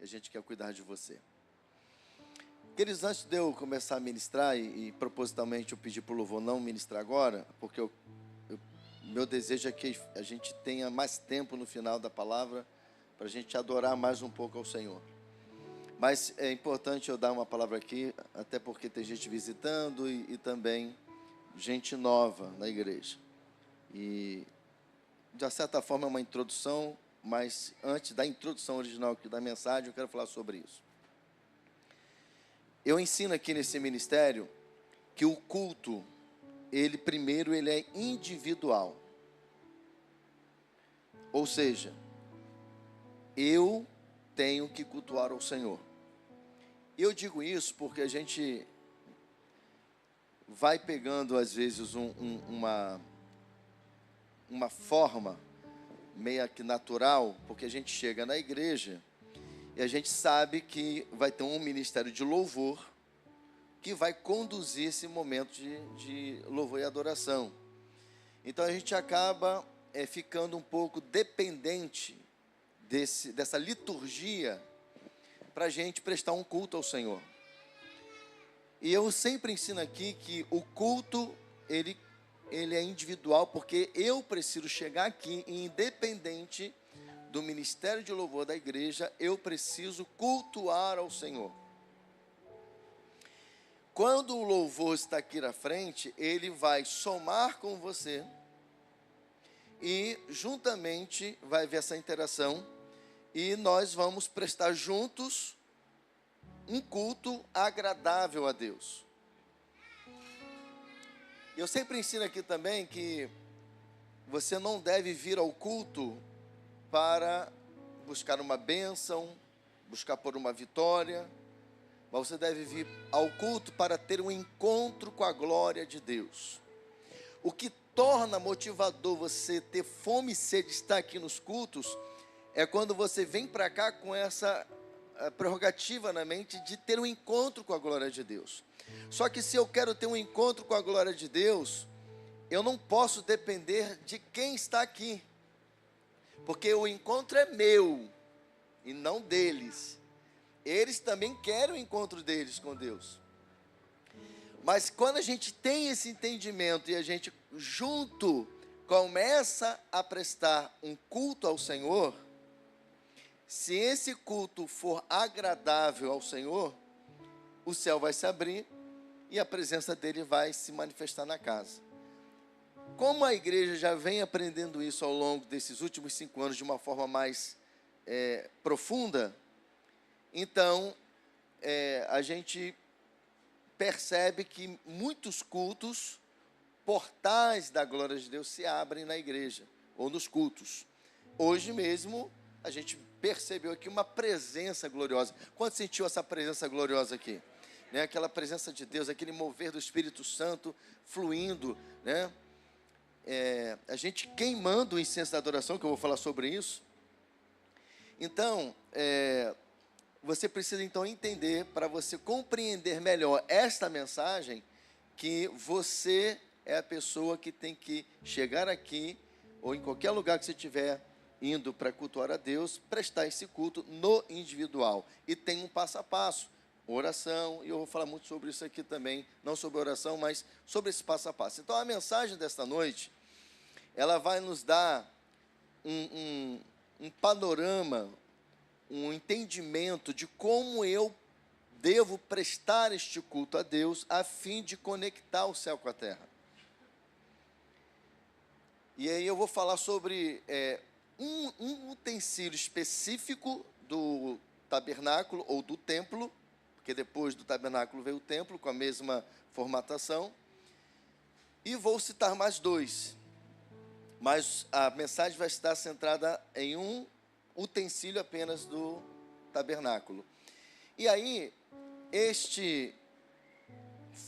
a gente quer cuidar de você. Queridos, antes de eu começar a ministrar, e propositalmente eu pedi para o louvor não ministrar agora, porque meu desejo é que a gente tenha mais tempo no final da palavra, para a gente adorar mais um pouco ao Senhor. Mas é importante eu dar uma palavra aqui, até porque tem gente visitando e também gente nova na igreja. E, de certa forma, é uma introdução, mas antes da introdução original aqui da mensagem, eu quero falar sobre isso. Eu ensino aqui nesse ministério que o culto, primeiro ele é individual. Ou seja, eu tenho que cultuar ao Senhor. Eu digo isso porque a gente vai pegando, às vezes, uma forma meio que natural, porque a gente chega na igreja e a gente sabe que vai ter um ministério de louvor que vai conduzir esse momento de louvor e adoração. Então a gente acaba ficando um pouco dependente dessa liturgia para a gente prestar um culto ao Senhor. E eu sempre ensino aqui que o culto, ele é individual, porque eu preciso chegar aqui, independente do ministério de louvor da igreja, eu preciso cultuar ao Senhor. Quando o louvor está aqui na frente, ele vai somar com você e juntamente vai haver essa interação e nós vamos prestar juntos um culto agradável a Deus. Eu sempre ensino aqui também que você não deve vir ao culto para buscar uma bênção, buscar por uma vitória, mas você deve vir ao culto para ter um encontro com a glória de Deus. O que torna motivador você ter fome e sede de estar aqui nos cultos é quando você vem para cá com essa prerrogativa na mente de ter um encontro com a glória de Deus. Só que se eu quero ter um encontro com a glória de Deus, eu não posso depender de quem está aqui, porque o encontro é meu e não deles. Eles também querem o encontro deles com Deus. Mas quando a gente tem esse entendimento e a gente junto começa a prestar um culto ao Senhor, se esse culto for agradável ao Senhor, o céu vai se abrir e a presença dele vai se manifestar na casa. Como a igreja já vem aprendendo isso ao longo desses últimos 5 anos de uma forma mais profunda, então a gente percebe que muitos cultos, portais da glória de Deus se abrem na igreja ou nos cultos. Hoje mesmo a gente percebeu aqui uma presença gloriosa. Quando sentiu essa presença gloriosa aqui? Né? Aquela presença de Deus, aquele mover do Espírito Santo fluindo, né? A gente queimando o incenso da adoração, que eu vou falar sobre isso. Então, você precisa então entender, para você compreender melhor esta mensagem, que você é a pessoa que tem que chegar aqui, ou em qualquer lugar que você estiver indo para cultuar a Deus, prestar esse culto no individual. E tem um passo a passo, oração, e eu vou falar muito sobre isso aqui também, não sobre oração, mas sobre esse passo a passo. Então a mensagem desta noite, ela vai nos dar um panorama, um entendimento de como eu devo prestar este culto a Deus a fim de conectar o céu com a terra. E aí eu vou falar sobre um utensílio específico do tabernáculo ou do templo, porque depois do tabernáculo veio o templo com a mesma formatação, e vou citar mais 2, mas a mensagem vai estar centrada em um utensílio apenas do tabernáculo. E aí, este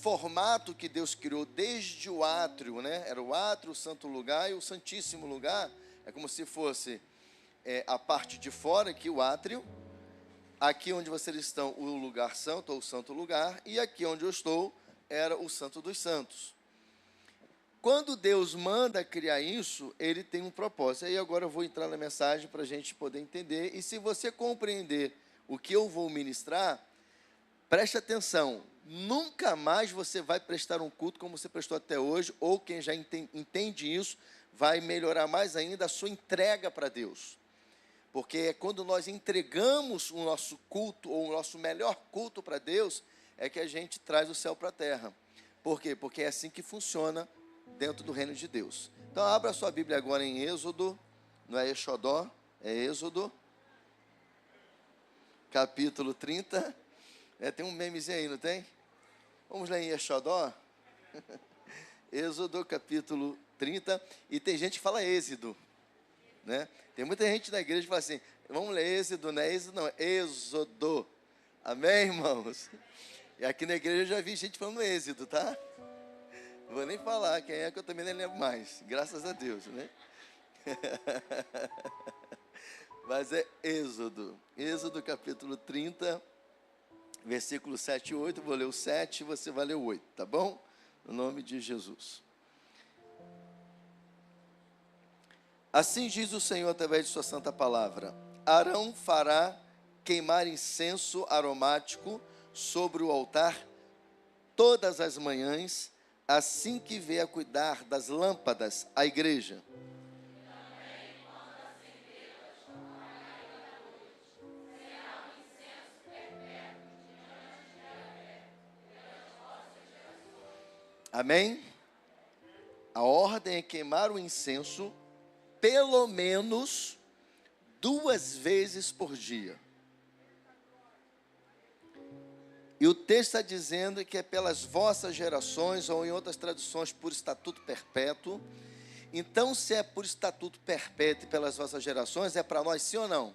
formato que Deus criou desde o átrio, né? Era o átrio, o santo lugar e o santíssimo lugar. É como se fosse a parte de fora, aqui o átrio, aqui onde vocês estão o lugar santo, ou o santo lugar, e aqui onde eu estou era o santo dos santos. Quando Deus manda criar isso, ele tem um propósito. Aí agora eu vou entrar na mensagem para a gente poder entender. E se você compreender o que eu vou ministrar, preste atenção, nunca mais você vai prestar um culto como você prestou até hoje, ou quem já entende isso, vai melhorar mais ainda a sua entrega para Deus. Porque é quando nós entregamos o nosso culto, ou o nosso melhor culto para Deus, é que a gente traz o céu para a terra. Por quê? Porque é assim que funciona dentro do reino de Deus. Então, abra a sua Bíblia agora em Êxodo, não é Exodó, é Êxodo, capítulo 30. Tem um memezinho aí, não tem? Vamos ler em Exodó. Êxodo, capítulo 30. E tem gente que fala Êxodo, né? Tem muita gente na igreja que fala assim, vamos ler Êxodo, não é Êxodo, não, é Êxodo. Amém, irmãos? E aqui na igreja eu já vi gente falando Êxodo, tá? Não vou nem falar quem é, que eu também nem lembro mais. Graças a Deus, né? Mas é Êxodo. Êxodo, capítulo 30, versículo 7 e 8. Vou ler o 7 e você vai ler o 8, tá bom? No nome de Jesus. Assim diz o Senhor através de sua santa palavra: Arão fará queimar incenso aromático sobre o altar todas as manhãs, assim que vier a cuidar das lâmpadas à igreja. Amém? A ordem é queimar o incenso pelo menos 2 vezes por dia. E o texto está dizendo que é pelas vossas gerações, ou em outras traduções, por estatuto perpétuo. Então, se é por estatuto perpétuo e pelas vossas gerações, é para nós sim ou não?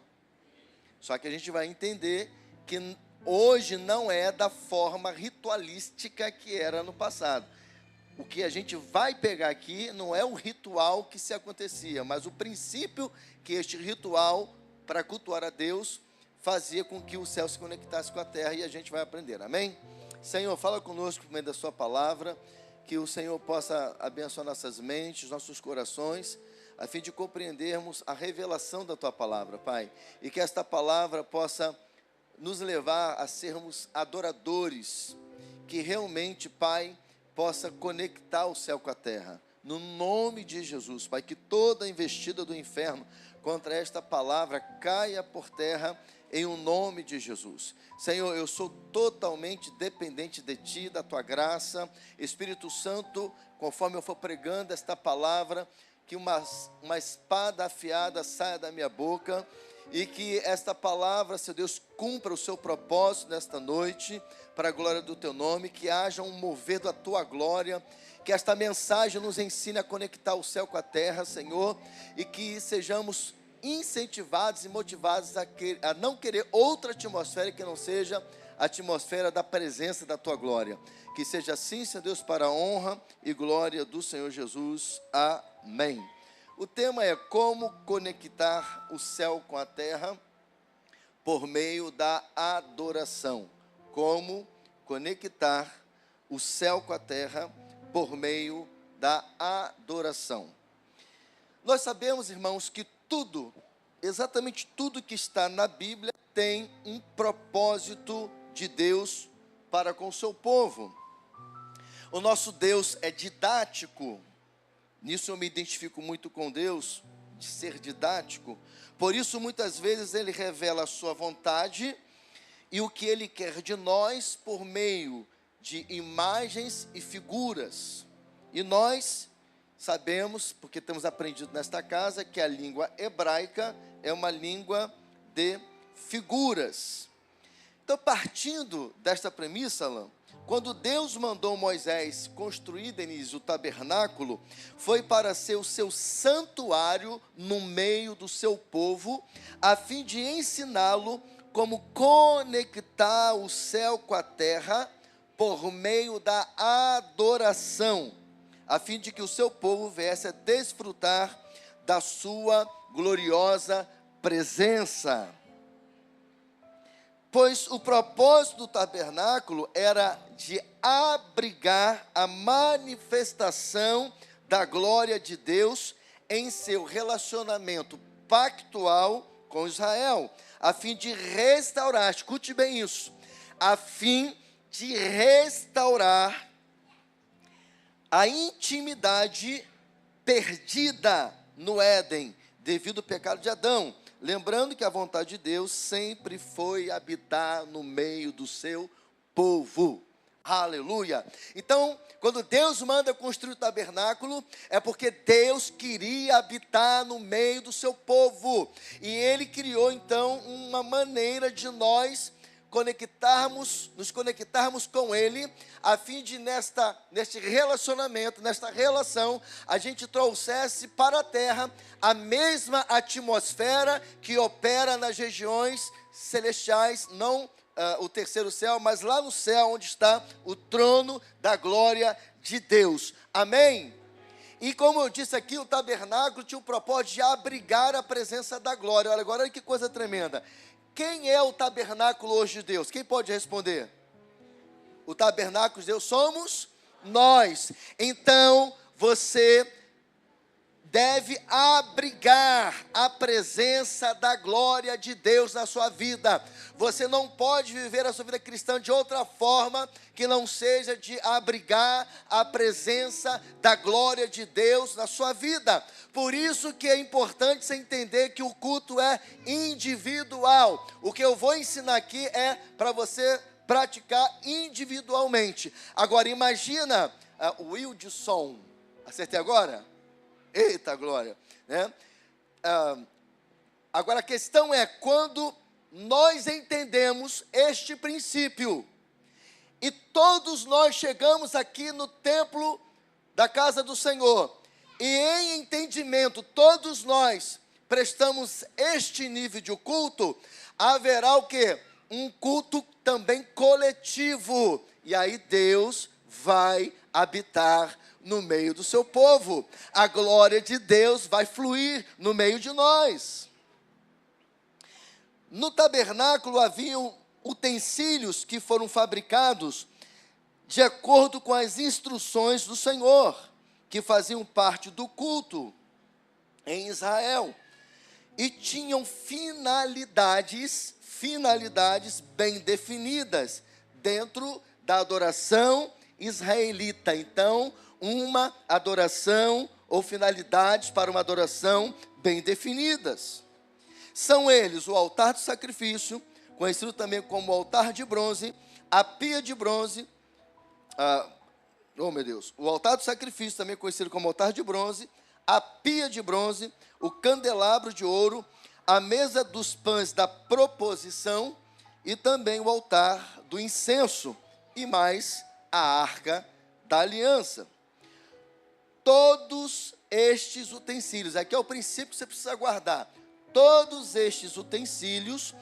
Só que a gente vai entender que hoje não é da forma ritualística que era no passado. O que a gente vai pegar aqui não é o ritual que se acontecia, mas o princípio que este ritual, para cultuar a Deus, fazia com que o céu se conectasse com a terra, e a gente vai aprender, amém? Senhor, fala conosco por meio da sua palavra, que o Senhor possa abençoar nossas mentes, nossos corações, a fim de compreendermos a revelação da tua palavra, Pai, e que esta palavra possa nos levar a sermos adoradores, que realmente, Pai, possa conectar o céu com a terra, no nome de Jesus, Pai, que toda investida do inferno contra esta palavra caia por terra, em o nome de Jesus. Senhor, eu sou totalmente dependente de Ti, da Tua graça. Espírito Santo, conforme eu for pregando esta palavra, que uma espada afiada saia da minha boca, e que esta palavra, Senhor Deus, cumpra o seu propósito nesta noite, para a glória do Teu nome, que haja um mover da Tua glória, que esta mensagem nos ensine a conectar o céu com a terra, Senhor, e que sejamos incentivados e motivados a não querer outra atmosfera que não seja a atmosfera da presença da Tua glória. Que seja assim, Senhor Deus, para a honra e glória do Senhor Jesus. Amém. O tema é como conectar o céu com a terra por meio da adoração. Como conectar o céu com a terra por meio da adoração. Nós sabemos, irmãos, que tudo, exatamente tudo que está na Bíblia, tem um propósito de Deus para com o seu povo. O nosso Deus é didático. Nisso eu me identifico muito com Deus, de ser didático. Por isso, muitas vezes, Ele revela a sua vontade e o que Ele quer de nós por meio de imagens e figuras. E nós sabemos, porque temos aprendido nesta casa, que a língua hebraica é uma língua de figuras. Então, partindo desta premissa, Alain, quando Deus mandou Moisés construir, Denise, o tabernáculo, foi para ser o seu santuário no meio do seu povo, a fim de ensiná-lo como conectar o céu com a terra por meio da adoração, a fim de que o seu povo viesse a desfrutar da sua gloriosa presença. Pois o propósito do tabernáculo era de abrigar a manifestação da glória de Deus em seu relacionamento pactual com Israel, a fim de restaurar, escute bem isso, a fim de restaurar a intimidade perdida no Éden, devido ao pecado de Adão. Lembrando que a vontade de Deus sempre foi habitar no meio do seu povo. Aleluia! Então, quando Deus manda construir o tabernáculo, é porque Deus queria habitar no meio do seu povo. E Ele criou, então, uma maneira de nós nos conectarmos com Ele, a fim de neste relacionamento, nesta relação, a gente trouxesse para a terra a mesma atmosfera que opera nas regiões celestiais, não o terceiro céu, mas lá no céu onde está o trono da glória de Deus. Amém? E como eu disse aqui, o tabernáculo tinha o propósito de abrigar a presença da glória. Olha, agora olha que coisa tremenda. Quem é o tabernáculo hoje de Deus? Quem pode responder? O tabernáculo de Deus somos nós. Então, você deve abrigar a presença da glória de Deus na sua vida. Você não pode viver a sua vida cristã de outra forma que não seja de abrigar a presença da glória de Deus na sua vida. Por isso que é importante você entender que o culto é individual. O que eu vou ensinar aqui é para você praticar individualmente. Agora imagina o Wildson. Acertei agora? Eita glória, né? Agora a questão é, quando nós entendemos este princípio, e todos nós chegamos aqui no templo da casa do Senhor, e em entendimento, todos nós prestamos este nível de culto, haverá o quê? Um culto também coletivo, e aí Deus vai habitar no meio do seu povo. A glória de Deus vai fluir no meio de nós. No tabernáculo haviam utensílios que foram fabricados de acordo com as instruções do Senhor, que faziam parte do culto em Israel, e tinham finalidades bem definidas dentro da adoração israelita. Então, uma adoração ou finalidades para uma adoração bem definidas. São eles o altar do sacrifício, conhecido também como altar de bronze, a pia de bronze, o altar do sacrifício, também conhecido como altar de bronze, a pia de bronze, o candelabro de ouro, a mesa dos pães da proposição e também o altar do incenso e mais a arca da aliança. Todos estes utensílios, aqui é o princípio que você precisa guardar, todos estes utensílios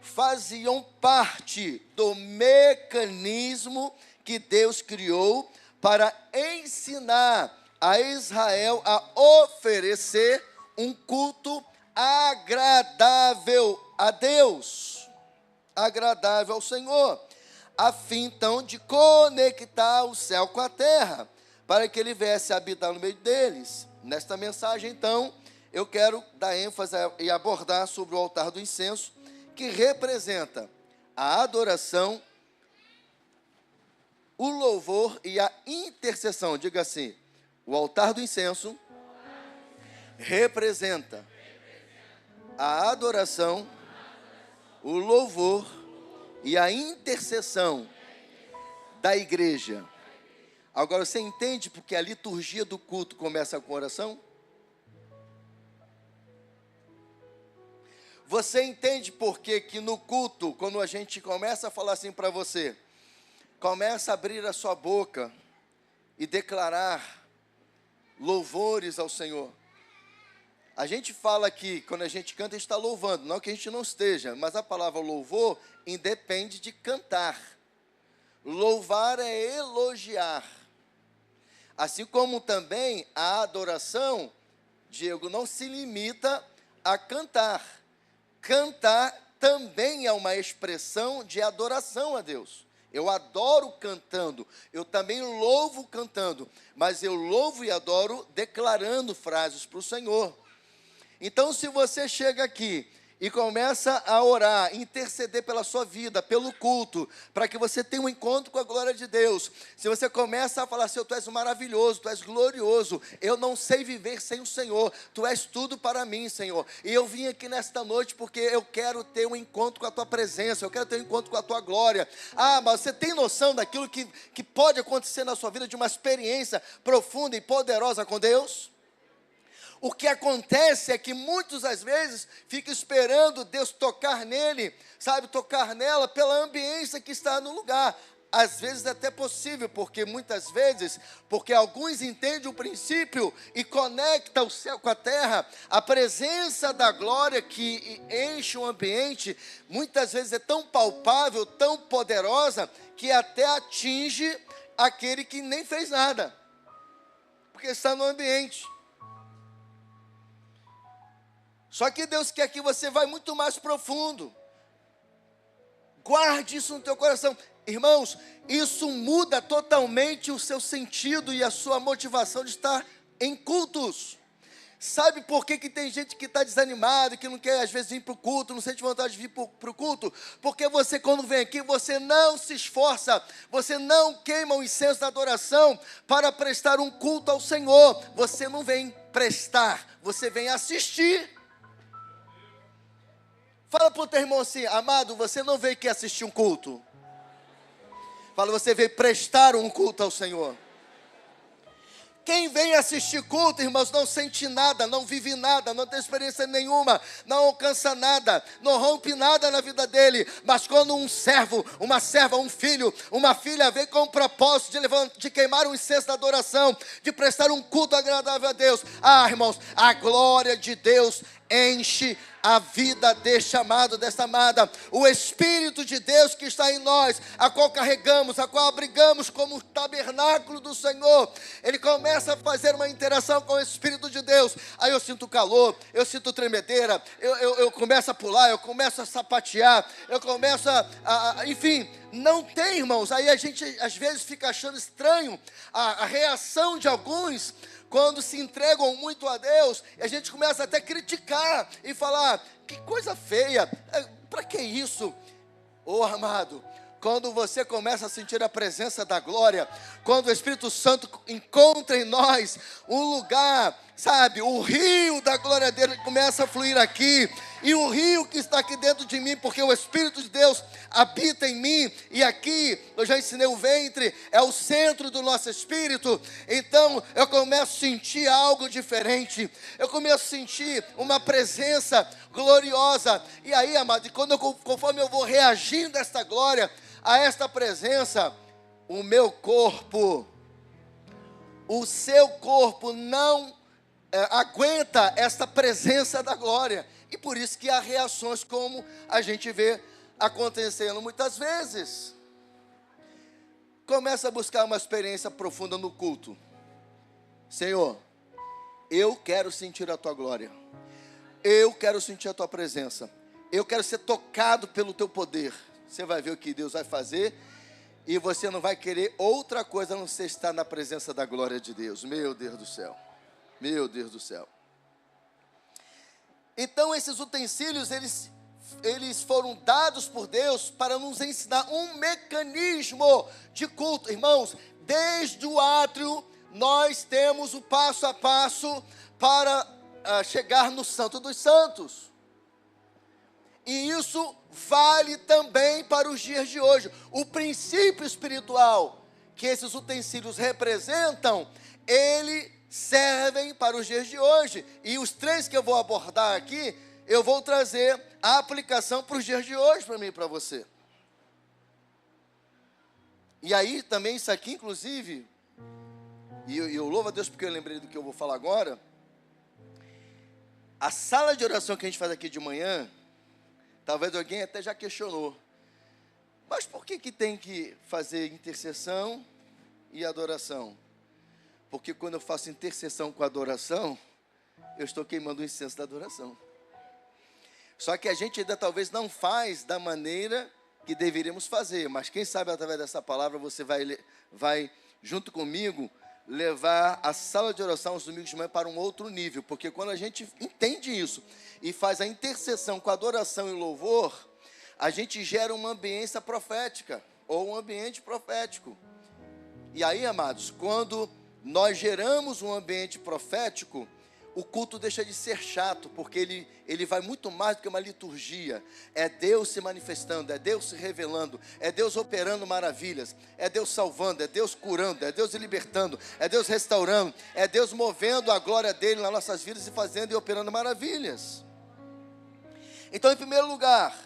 faziam parte do mecanismo que Deus criou para ensinar a Israel a oferecer um culto agradável a Deus, agradável ao Senhor, a fim então de conectar o céu com a terra, para que ele viesse habitar no meio deles. Nesta mensagem, então, eu quero dar ênfase e abordar sobre o altar do incenso, que representa a adoração, o louvor e a intercessão. Diga assim, o altar do incenso representa a adoração, o louvor e a intercessão da igreja. Agora, você entende porque a liturgia do culto começa com oração? Você entende por que no culto, quando a gente começa a falar assim para você, começa a abrir a sua boca e declarar louvores ao Senhor. A gente fala que quando a gente canta, a gente está louvando, não que a gente não esteja, mas a palavra louvor independe de cantar. Louvar é elogiar. Assim como também a adoração, Diego, não se limita a cantar. Cantar também é uma expressão de adoração a Deus. Eu adoro cantando, eu também louvo cantando, mas eu louvo e adoro declarando frases para o Senhor. Então, se você chega aqui e começa a orar, interceder pela sua vida, pelo culto, para que você tenha um encontro com a glória de Deus. Se você começa a falar assim, tu és maravilhoso, tu és glorioso, eu não sei viver sem o Senhor, tu és tudo para mim, Senhor. E eu vim aqui nesta noite porque eu quero ter um encontro com a tua presença, eu quero ter um encontro com a tua glória. Ah, mas você tem noção daquilo que pode acontecer na sua vida, de uma experiência profunda e poderosa com Deus? O que acontece é que muitas às vezes fica esperando Deus tocar nele, sabe, tocar nela pela ambiência que está no lugar. Às vezes é até possível, porque muitas vezes, porque alguns entendem o princípio e conectam o céu com a terra, a presença da glória que enche o ambiente, muitas vezes é tão palpável, tão poderosa, que até atinge aquele que nem fez nada, porque está no ambiente. Só que Deus quer que você vá muito mais profundo. Guarde isso no teu coração. Irmãos, isso muda totalmente o seu sentido e a sua motivação de estar em cultos. Sabe por que tem gente que está desanimada, que não quer às vezes vir para o culto, não sente vontade de vir para o culto? Porque você, quando vem aqui, você não se esforça, você não queima o incenso da adoração para prestar um culto ao Senhor. Você não vem prestar, você vem assistir. Fala para o teu irmão assim, amado, você não veio aqui assistir um culto. Fala, você veio prestar um culto ao Senhor. Quem vem assistir culto, irmãos, não sente nada, não vive nada, não tem experiência nenhuma, não alcança nada, não rompe nada na vida dele. Mas quando um servo, uma serva, um filho, uma filha vem com o propósito de queimar o incenso da adoração, de prestar um culto agradável a Deus, ah, irmãos, a glória de Deus enche a vida deste amado, desta amada. O Espírito de Deus que está em nós, a qual carregamos, a qual abrigamos como o tabernáculo do Senhor, ele começa a fazer uma interação com o Espírito de Deus. Aí eu sinto calor, eu sinto tremedeira, eu começo a pular, eu começo a sapatear, eu começo enfim, não tem, irmãos. Aí a gente às vezes fica achando estranho a reação de alguns quando se entregam muito a Deus, e a gente começa até a criticar e falar, que coisa feia, para que isso? Oh, amado, quando você começa a sentir a presença da glória, quando o Espírito Santo encontra em nós um lugar, sabe, o rio da glória dele começa a fluir aqui, e o rio que está aqui dentro de mim, porque o Espírito de Deus habita em mim, e aqui, eu já ensinei, o ventre é o centro do nosso espírito. Então eu começo a sentir algo diferente, eu começo a sentir uma presença gloriosa, e aí, amado, conforme eu vou reagindo a esta glória, a esta presença, o meu corpo, o seu corpo não aguenta esta presença da glória, e por isso que há reações como a gente vê acontecendo muitas vezes. Começa a buscar uma experiência profunda no culto. Senhor, eu quero sentir a tua glória, eu quero sentir a tua presença, eu quero ser tocado pelo teu poder. Você vai ver o que Deus vai fazer, e você não vai querer outra coisa a não ser estar na presença da glória de Deus. Meu Deus do céu, meu Deus do céu. Então esses utensílios, eles foram dados por Deus para nos ensinar um mecanismo de culto. Irmãos, desde o átrio, nós temos o passo a passo para chegar no Santo dos Santos. E isso vale também para os dias de hoje. O princípio espiritual que esses utensílios representam, ele servem para os dias de hoje. E os três que eu vou abordar aqui, eu vou trazer a aplicação para os dias de hoje, para mim e para você. E aí também isso aqui, inclusive, e eu louvo a Deus porque eu lembrei do que eu vou falar agora. A sala de oração que a gente faz aqui de manhã, talvez alguém até já questionou, mas por que tem que fazer intercessão e adoração? Porque quando eu faço intercessão com adoração, eu estou queimando o incenso da adoração. Só que a gente ainda talvez não faz da maneira que deveríamos fazer. Mas quem sabe através dessa palavra você vai junto comigo, levar a sala de oração aos domingos de manhã para um outro nível, porque quando a gente entende isso e faz a intercessão com adoração e louvor, a gente gera uma ambiência profética, ou um ambiente profético. E aí, amados, quando nós geramos um ambiente profético, o culto deixa de ser chato, porque ele vai muito mais do que uma liturgia. É Deus se manifestando, é Deus se revelando, é Deus operando maravilhas, é Deus salvando, é Deus curando, é Deus libertando, é Deus restaurando, é Deus movendo a glória dele nas nossas vidas e fazendo e operando maravilhas. Então, em primeiro lugar,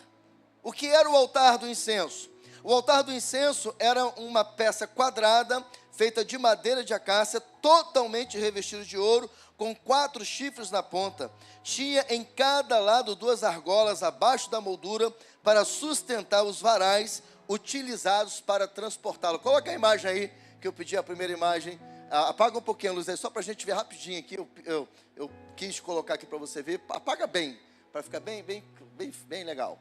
o que era o altar do incenso? O altar do incenso era uma peça quadrada, feita de madeira de acácia, totalmente revestido de ouro, com 4 chifres na ponta. Tinha em cada lado 2 argolas abaixo da moldura para sustentar os varais utilizados para transportá-lo. Coloca a imagem aí, que eu pedi a primeira imagem. Apaga um pouquinho a luz aí, só para a gente ver rapidinho aqui. Eu quis colocar aqui para você ver. Apaga bem, para ficar bem legal.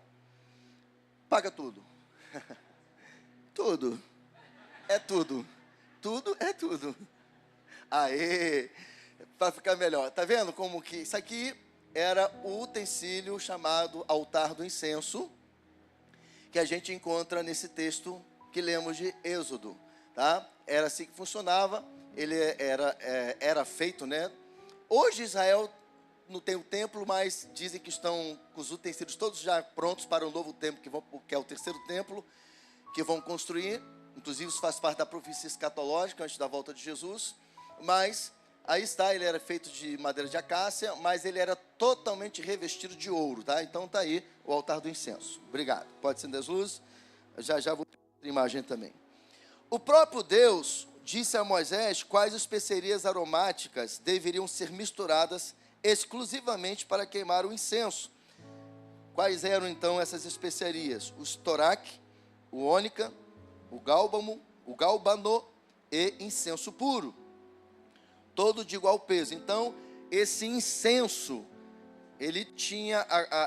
Apaga tudo. Tudo. É tudo. Tudo é tudo. Aê! Para ficar melhor. Está vendo como que isso aqui era o utensílio chamado altar do incenso, que a gente encontra nesse texto que lemos de Êxodo, tá? Era assim que funcionava, ele era feito, né? Hoje Israel não tem o templo, mas dizem que estão com os utensílios todos já prontos para o novo templo, que é o terceiro templo, que vão construir. Inclusive isso faz parte da profecia escatológica antes da volta de Jesus, mas aí está, ele era feito de madeira de acácia, mas ele era totalmente revestido de ouro, tá? Então está aí o altar do incenso. Obrigado. Pode acender as luzes. Já vou ter a imagem também. O próprio Deus disse a Moisés quais especiarias aromáticas deveriam ser misturadas exclusivamente para queimar o incenso. Quais eram então essas especiarias? O estoraque, o ônica, o gálbano, o galbanô e incenso puro. Todo de igual peso. Então, esse incenso, ele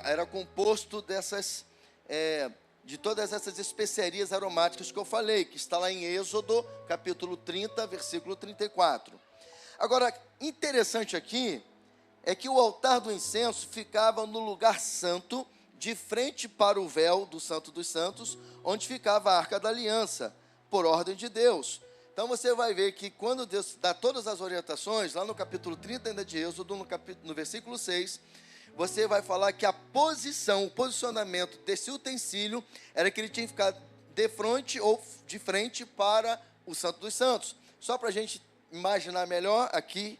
era composto de todas essas especiarias aromáticas que eu falei, que está lá em Êxodo, capítulo 30, versículo 34. Agora, interessante aqui, é que o altar do incenso ficava no lugar santo, de frente para o véu do Santo dos Santos, onde ficava a Arca da Aliança, por ordem de Deus. Então você vai ver que quando Deus dá todas as orientações, lá no capítulo 30 ainda de Êxodo, no versículo 6, você vai falar que o posicionamento desse utensílio era que ele tinha que ficar de frente ou de frente para o Santo dos Santos. Só para a gente imaginar melhor, aqui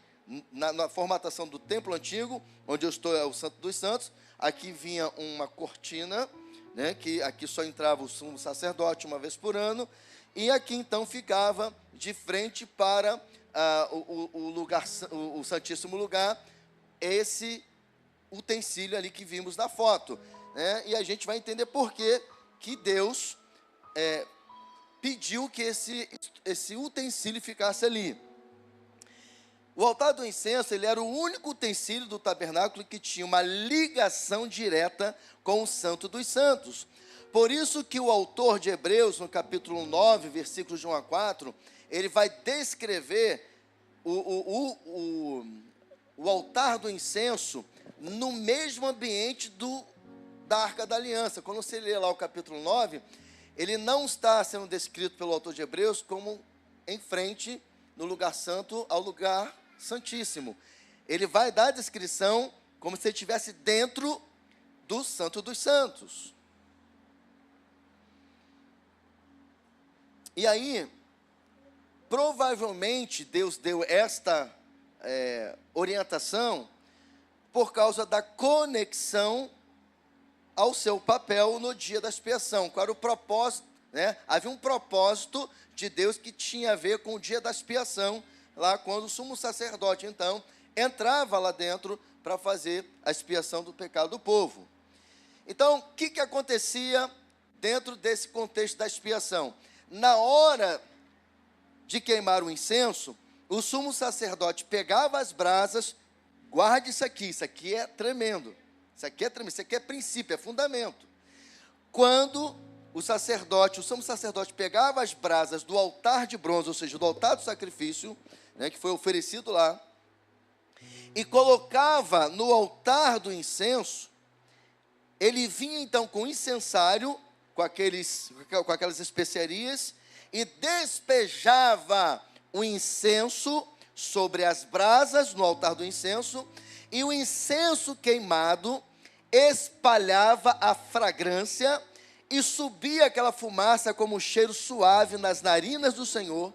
na formatação do templo antigo, onde eu estou é o Santo dos Santos, aqui vinha uma cortina, né, que aqui só entrava o sumo sacerdote uma vez por ano, e aqui então ficava de frente para o Santíssimo Lugar, esse utensílio ali que vimos na foto, né? E a gente vai entender por que Deus pediu que esse utensílio ficasse ali. O altar do incenso, ele era o único utensílio do tabernáculo que tinha uma ligação direta com o Santo dos Santos. Por isso que o autor de Hebreus, no capítulo 9, versículos de 1 a 4, ele vai descrever o altar do incenso no mesmo ambiente da Arca da Aliança. Quando você lê lá o capítulo 9, ele não está sendo descrito pelo autor de Hebreus como em frente, no lugar santo, ao lugar santíssimo. Ele vai dar a descrição como se ele estivesse dentro do Santo dos Santos. E aí, provavelmente Deus deu esta orientação por causa da conexão ao seu papel no dia da expiação. Qual era o propósito, né? Havia um propósito de Deus que tinha a ver com o dia da expiação, lá quando o sumo sacerdote, então, entrava lá dentro para fazer a expiação do pecado do povo. Então, o que acontecia dentro desse contexto da expiação? Na hora de queimar o incenso, o sumo sacerdote pegava as brasas. Guarde isso aqui é tremendo. Isso aqui é princípio, é fundamento. Quando o sumo sacerdote pegava as brasas do altar de bronze, ou seja, do altar do sacrifício, né, que foi oferecido lá, e colocava no altar do incenso. Ele vinha então com incensário, com aquelas especiarias, e despejava o incenso sobre as brasas no altar do incenso, e o incenso queimado espalhava a fragrância, e subia aquela fumaça como um cheiro suave nas narinas do Senhor.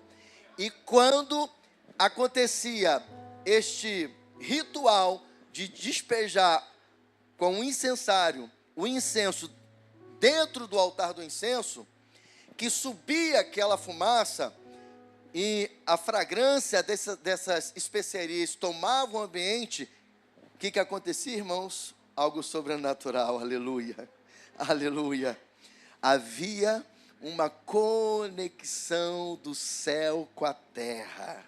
E quando acontecia este ritual de despejar com o incensário, o incenso dentro do altar do incenso, que subia aquela fumaça, e a fragrância dessas especiarias tomava o ambiente, o que acontecia, irmãos? Algo sobrenatural, aleluia, aleluia. Havia uma conexão do céu com a terra,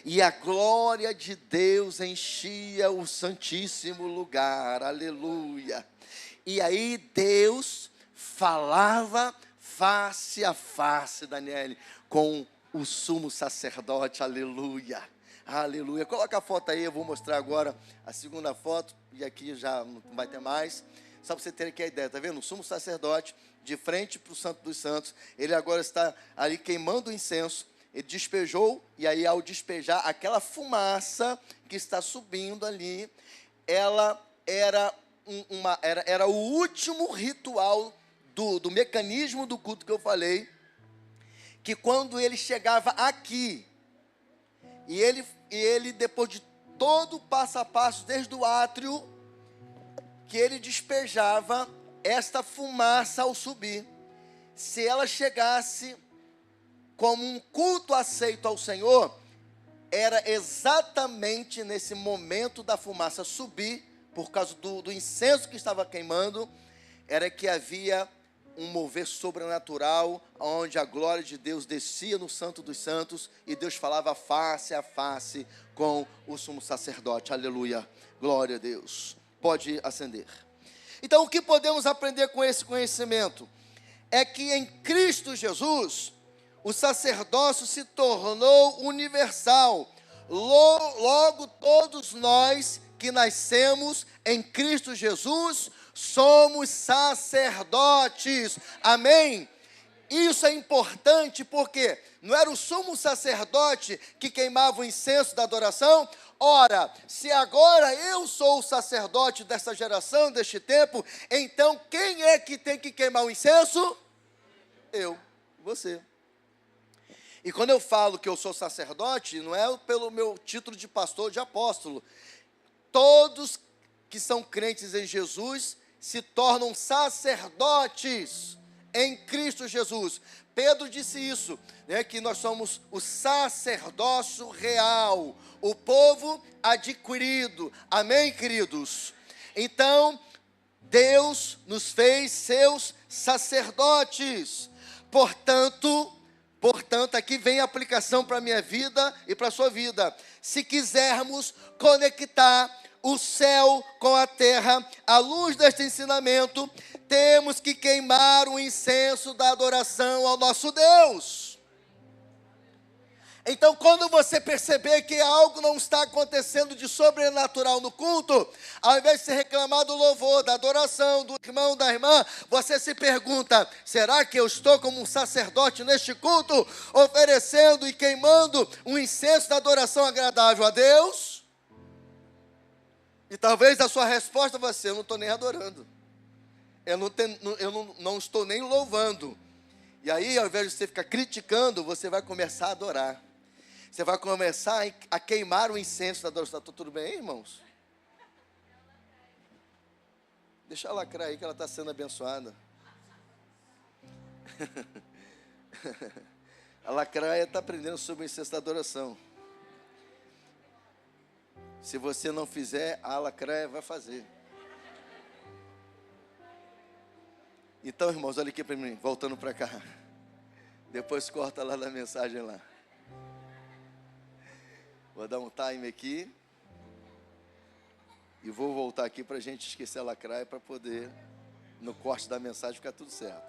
e a glória de Deus enchia o santíssimo lugar, aleluia. E aí Deus falava face a face, Daniele, com o sumo sacerdote, aleluia, aleluia. Coloca a foto aí, eu vou mostrar agora a segunda foto, e aqui já não vai ter mais, só para você ter aqui a ideia, tá vendo? O sumo sacerdote, de frente para o Santo dos Santos, ele agora está ali queimando o incenso. Ele despejou, e aí ao despejar, aquela fumaça que está subindo ali, ela era era o último ritual do mecanismo do culto que eu falei, que quando ele chegava aqui, e ele depois de todo o passo a passo, desde o átrio, que ele despejava esta fumaça ao subir, se ela chegasse como um culto aceito ao Senhor, era exatamente nesse momento da fumaça subir, por causa do incenso que estava queimando, era que havia um mover sobrenatural, onde a glória de Deus descia no Santo dos Santos, e Deus falava face a face com o sumo sacerdote, aleluia, glória a Deus. Pode acender. Então, o que podemos aprender com esse conhecimento? É que em Cristo Jesus, o sacerdócio se tornou universal. Logo todos nós que nascemos em Cristo Jesus, somos sacerdotes, amém? Isso é importante porque não era o sumo sacerdote que queimava o incenso da adoração? Ora, se agora eu sou o sacerdote dessa geração, deste tempo, então quem é que tem que queimar o incenso? Eu, você. E quando eu falo que eu sou sacerdote, não é pelo meu título de pastor, de apóstolo. Todos que são crentes em Jesus se tornam sacerdotes em Cristo Jesus. Pedro disse isso, né, que nós somos o sacerdócio real, o povo adquirido. Amém, queridos? Então, Deus nos fez seus sacerdotes. Portanto, aqui vem a aplicação para a minha vida e para a sua vida. Se quisermos conectar o céu com a terra, à luz deste ensinamento, temos que queimar o incenso da adoração ao nosso Deus. Então, quando você perceber que algo não está acontecendo de sobrenatural no culto, ao invés de se reclamar do louvor, da adoração, do irmão, da irmã, você se pergunta: será que eu estou como um sacerdote neste culto, oferecendo e queimando um incenso da adoração agradável a Deus? E talvez a sua resposta vai ser: eu não estou nem adorando, eu não estou nem louvando. E aí, ao invés de você ficar criticando, você vai começar a adorar. Você vai começar a queimar o incenso da adoração. Está tudo bem, irmãos? Deixa ela lacrar aí que ela está sendo abençoada. A lacraia está aprendendo sobre o incenso da adoração. Se você não fizer, a lacraia vai fazer. Então, irmãos, olha aqui para mim, voltando para cá. Depois corta lá da mensagem lá. Vou dar um time aqui. E vou voltar aqui para a gente esquecer a lacraia, para poder, no corte da mensagem, ficar tudo certo.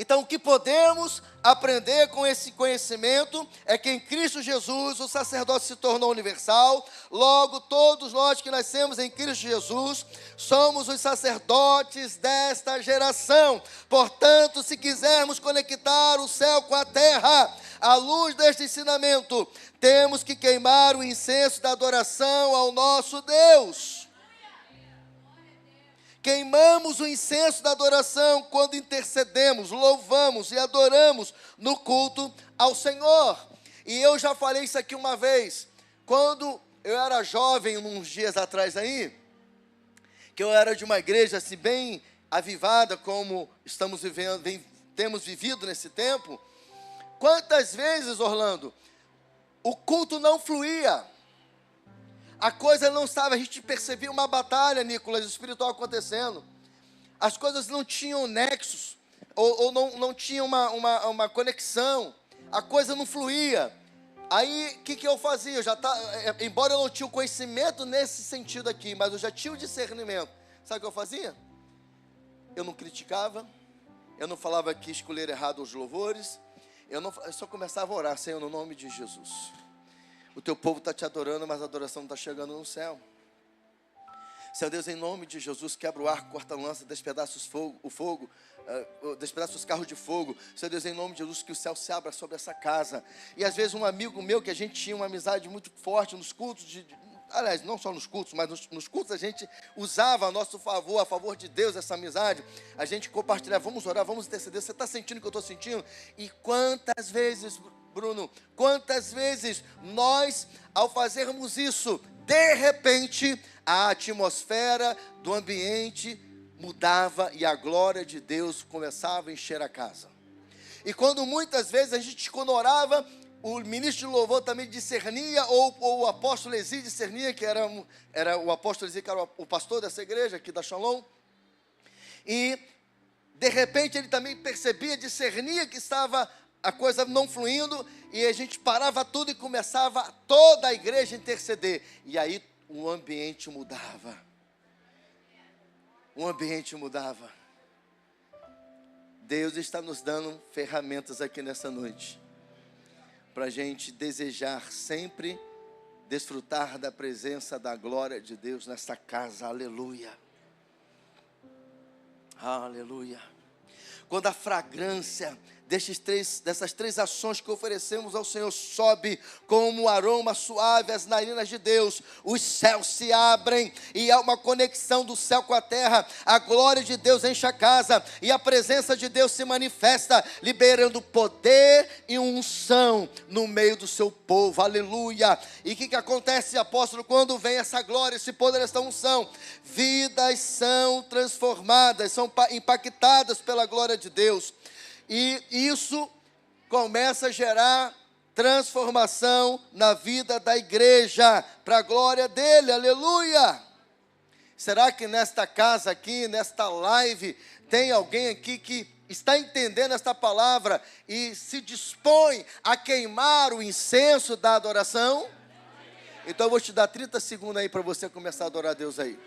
Então, o que podemos aprender com esse conhecimento é que em Cristo Jesus o sacerdócio se tornou universal. Logo, todos nós que nascemos em Cristo Jesus somos os sacerdotes desta geração. Portanto, se quisermos conectar o céu com a terra, à luz deste ensinamento, temos que queimar o incenso da adoração ao nosso Deus. Queimamos o incenso da adoração quando intercedemos, louvamos e adoramos no culto ao Senhor. E eu já falei isso aqui uma vez, quando eu era jovem, uns dias atrás aí, que eu era de uma igreja assim bem avivada, como estamos vivendo, temos vivido nesse tempo. Quantas vezes, Orlando, o culto não fluía, a coisa não estava, a gente percebia uma batalha, Nicolas, espiritual acontecendo, as coisas não tinham nexos, ou não tinha uma conexão, a coisa não fluía. Aí, o que eu fazia? Embora eu não tinha o conhecimento nesse sentido aqui, mas eu já tinha o discernimento. Sabe o que eu fazia? Eu não criticava, eu não falava que escolher errado os louvores, eu só começava a orar: Senhor, no nome de Jesus, o teu povo está te adorando, mas a adoração não está chegando no céu. Senhor Deus, em nome de Jesus, quebra o arco, corta a lança, despedaça o fogo, despedaça os carros de fogo. Senhor Deus, em nome de Jesus, que o céu se abra sobre essa casa. E às vezes um amigo meu, que a gente tinha uma amizade muito forte nos cultos, aliás, não só nos cultos, mas nos cultos a gente usava a nosso favor, a favor de Deus, essa amizade. A gente compartilhava: vamos orar, vamos interceder. Você está sentindo o que eu estou sentindo? E quantas vezes, Bruno, quantas vezes nós, ao fazermos isso, de repente, a atmosfera do ambiente mudava e a glória de Deus começava a encher a casa. E quando muitas vezes a gente, quando orava, o ministro de louvor também discernia, ou o apóstolo Ezi discernia, que era o apóstolo Ezi, que era o pastor dessa igreja aqui da Shalom, e de repente ele também percebia, discernia que estava a coisa não fluindo, e a gente parava tudo e começava toda a igreja a interceder, e aí o ambiente mudava. O ambiente mudava. Deus está nos dando ferramentas aqui nessa noite, para a gente desejar sempre desfrutar da presença da glória de Deus nesta casa. Aleluia. Aleluia. Quando a fragrância dessas três ações que oferecemos ao Senhor sobe como um aroma suave às narinas de Deus, os céus se abrem e há uma conexão do céu com a terra. A glória de Deus enche a casa e a presença de Deus se manifesta, liberando poder e unção no meio do seu povo. Aleluia. E o que acontece, apóstolo, quando vem essa glória, esse poder, essa unção? Vidas são transformadas, são impactadas pela glória de Deus. E isso começa a gerar transformação na vida da igreja, para a glória dele. Aleluia. Será que nesta casa aqui, nesta live, tem alguém aqui que está entendendo esta palavra e se dispõe a queimar o incenso da adoração? Então eu vou te dar 30 segundos aí para você começar a adorar a Deus aí.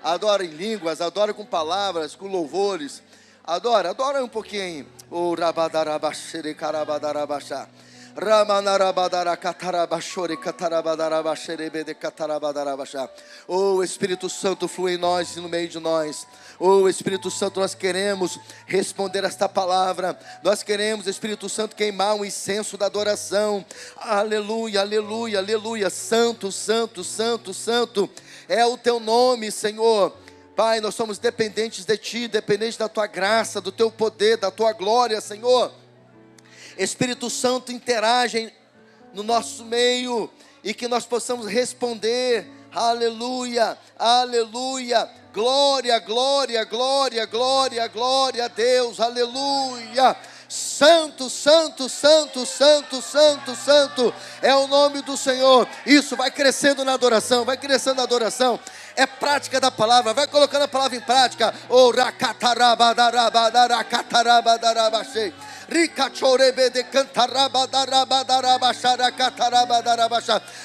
Adora em línguas, adora com palavras, com louvores. Adora um pouquinho. O rabadarabaxere carabadarabaxá. Oh, Espírito Santo, flui em nós e no meio de nós. Oh, Espírito Santo, nós queremos responder esta palavra. Nós queremos, Espírito Santo, queimar um incenso da adoração. Aleluia, aleluia, aleluia. Santo, santo, santo, santo é o teu nome, Senhor. Pai, nós somos dependentes de Ti, dependentes da Tua graça, do Teu poder, da Tua glória, Senhor. Espírito Santo, interage no nosso meio e que nós possamos responder. Aleluia, aleluia, glória, glória, glória, glória, glória a Deus, aleluia. Santo, santo, santo, santo, santo, santo é o nome do Senhor. Isso, vai crescendo na adoração, vai crescendo na adoração. É prática da palavra, vai colocando a palavra em prática. Oh, racatarabadarabadaracatarabadarabachei.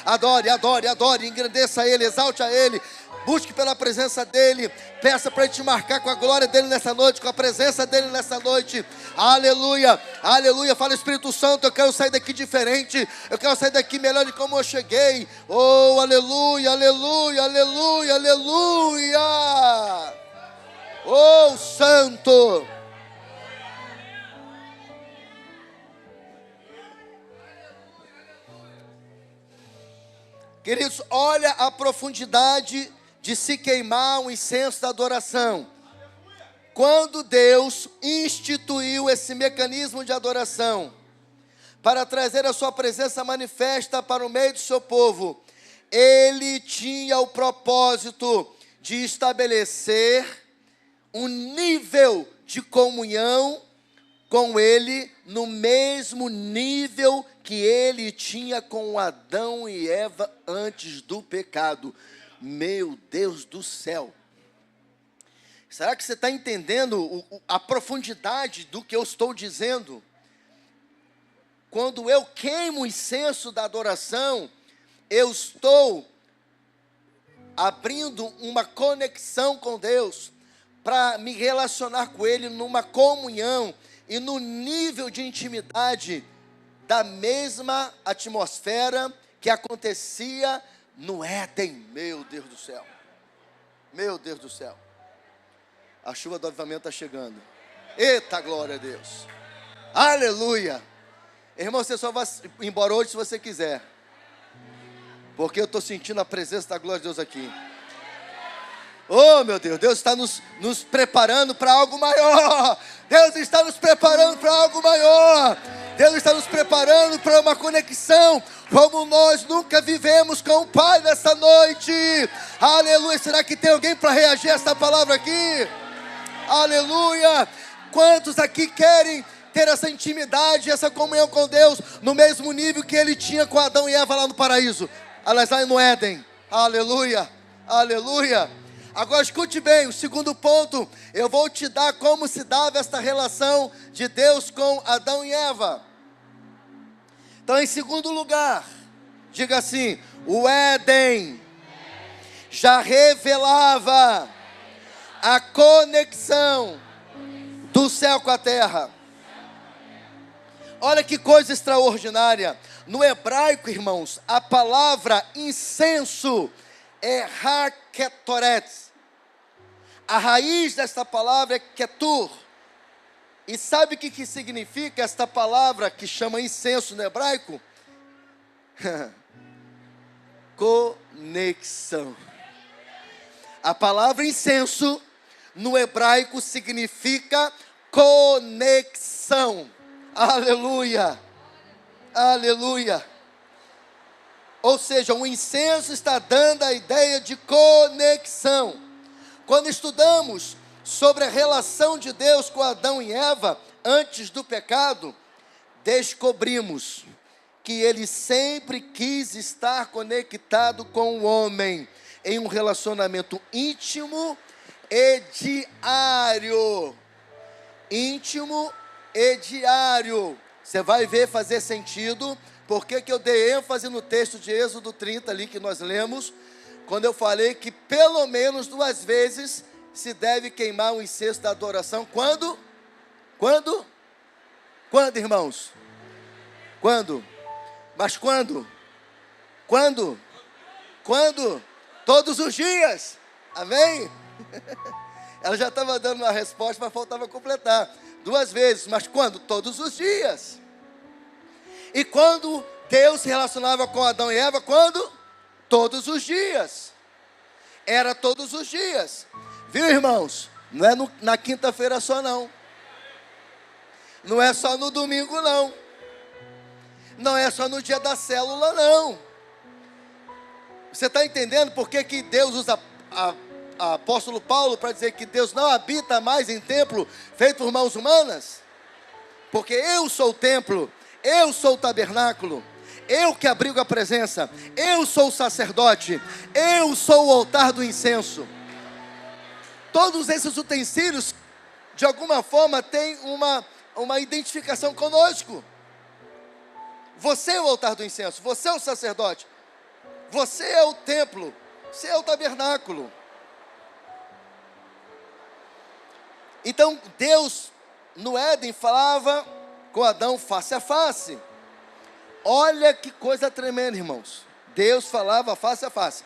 Adore, adore, adore, engrandeça Ele, exalte a Ele. Busque pela presença dEle. Peça para Ele te marcar com a glória dEle nessa noite, com a presença dEle nessa noite. Aleluia, aleluia. Fala, Espírito Santo, eu quero sair daqui diferente. Eu quero sair daqui melhor de como eu cheguei. Oh, aleluia, aleluia, aleluia, aleluia. Oh, Santo. Queridos, olha a profundidade de se queimar um incenso da adoração. Quando Deus instituiu esse mecanismo de adoração para trazer a sua presença manifesta para o meio do seu povo, Ele tinha o propósito de estabelecer um nível de comunhão com Ele, no mesmo nível que Ele tinha com Adão e Eva antes do pecado. Meu Deus do céu! Será que você está entendendo a profundidade do que eu estou dizendo? Quando eu queimo o incenso da adoração, eu estou abrindo uma conexão com Deus, para me relacionar com Ele numa comunhão e no nível de intimidade da mesma atmosfera que acontecia no Éden. Meu Deus do céu, meu Deus do céu, a chuva do avivamento está chegando. Eita, glória a Deus, aleluia. Irmão, você só vai embora hoje se você quiser, porque eu estou sentindo a presença da glória de Deus aqui. Oh, meu Deus, Deus está nos preparando para algo maior. Deus está nos preparando para algo maior. Deus está nos preparando para uma conexão como nós nunca vivemos com o Pai nessa noite. Aleluia. Será que tem alguém para reagir a essa palavra aqui? Aleluia. Quantos aqui querem ter essa intimidade, essa comunhão com Deus no mesmo nível que Ele tinha com Adão e Eva lá no paraíso? Aliás, lá no Éden. Aleluia, aleluia. Agora escute bem, o segundo ponto, eu vou te dar como se dava esta relação de Deus com Adão e Eva. Então, em segundo lugar, diga assim: o Éden já revelava a conexão do céu com a terra. Olha que coisa extraordinária. No hebraico, irmãos, a palavra incenso é haketoret. A raiz desta palavra é ketur. E sabe o que significa esta palavra que chama incenso no hebraico? Conexão. A palavra incenso no hebraico significa conexão. Aleluia, aleluia. Ou seja, o incenso está dando a ideia de conexão. Quando estudamos sobre a relação de Deus com Adão e Eva antes do pecado, descobrimos que Ele sempre quis estar conectado com o homem em um relacionamento íntimo e diário. Íntimo e diário. Você vai ver fazer sentido. Por que eu dei ênfase no texto de Êxodo 30 ali que nós lemos, quando eu falei que pelo menos 2 vezes se deve queimar o incenso da adoração? Quando? Quando? Quando, irmãos? Quando? Mas quando? Quando? Quando? Todos os dias. Amém? Ela já estava dando uma resposta, mas faltava completar. 2 vezes, mas quando? Todos os dias. E quando Deus se relacionava com Adão e Eva? Quando? Todos os dias. Era todos os dias. Viu, irmãos? Não é na quinta-feira só, não. Não é só no domingo, não. Não é só no dia da célula, não. Você está entendendo por que Deus usa a apóstolo Paulo para dizer que Deus não habita mais em templo feito por mãos humanas? Porque eu sou o templo, eu sou o tabernáculo, eu que abrigo a presença, eu sou o sacerdote, eu sou o altar do incenso. Todos esses utensílios, de alguma forma, têm uma identificação conosco. Você é o altar do incenso, você é o sacerdote, você é o templo, Você é o tabernáculo. Então Deus no Éden falava com Adão face a face. Olha que coisa tremenda, irmãos. Deus falava face a face.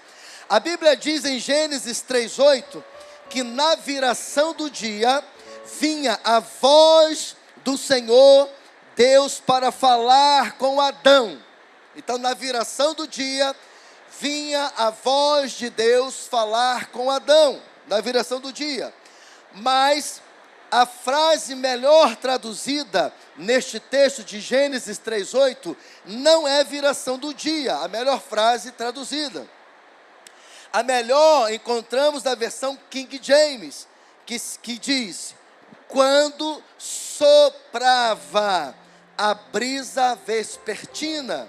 A Bíblia diz em Gênesis 3:8 que na viração do dia vinha a voz do Senhor Deus para falar com Adão. Então na viração do dia vinha a voz de Deus falar com Adão, na viração do dia. Mas a frase melhor traduzida neste texto de Gênesis 3:8 não é viração do dia, a melhor frase traduzida. A melhor encontramos na versão King James, que diz: quando soprava a brisa vespertina.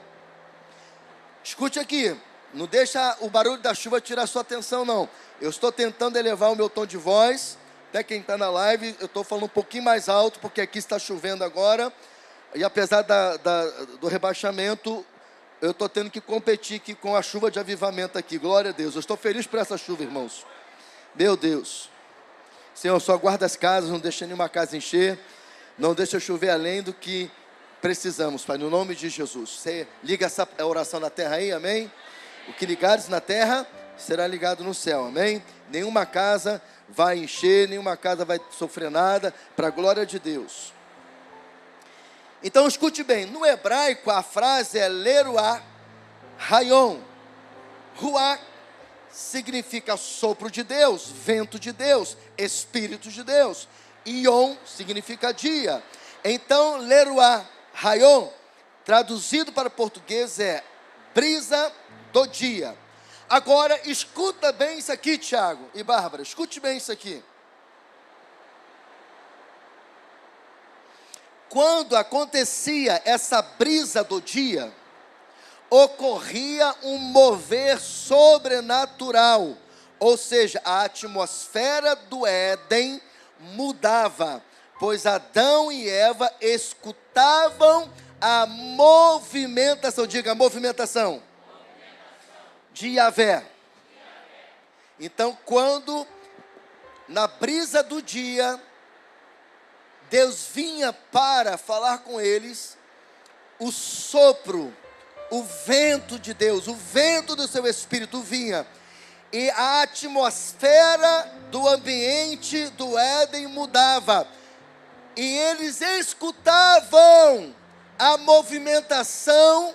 Escute aqui, não deixa o barulho da chuva tirar sua atenção não. Eu estou tentando elevar o meu tom de voz. Até quem está na live, eu estou falando um pouquinho mais alto, porque aqui está chovendo agora, e apesar do rebaixamento, eu estou tendo que competir aqui com a chuva de avivamento aqui, glória a Deus. Eu estou feliz por essa chuva, irmãos. Meu Deus. Senhor, só guarda as casas, não deixa nenhuma casa encher, não deixa chover além do que precisamos, Pai, no nome de Jesus. Você liga essa oração na terra aí, amém? O que ligares na terra, será ligado no céu, amém? Nenhuma casa vai encher, nenhuma casa vai sofrer nada, para a glória de Deus. Então escute bem, no hebraico a frase é Leruá Rayon. Ruá significa sopro de Deus, vento de Deus, Espírito de Deus. Ion significa dia. Então Leruá Rayon, traduzido para português é brisa do dia. Agora, escuta bem isso aqui, Tiago e Bárbara, escute bem isso aqui. Quando acontecia essa brisa do dia, ocorria um mover sobrenatural, ou seja, a atmosfera do Éden mudava, pois Adão e Eva escutavam a movimentação, diga movimentação, de Yahvé. Então, quando na brisa do dia Deus vinha para falar com eles, o sopro, o vento de Deus, o vento do seu Espírito vinha, e a atmosfera do ambiente do Éden mudava, e eles escutavam a movimentação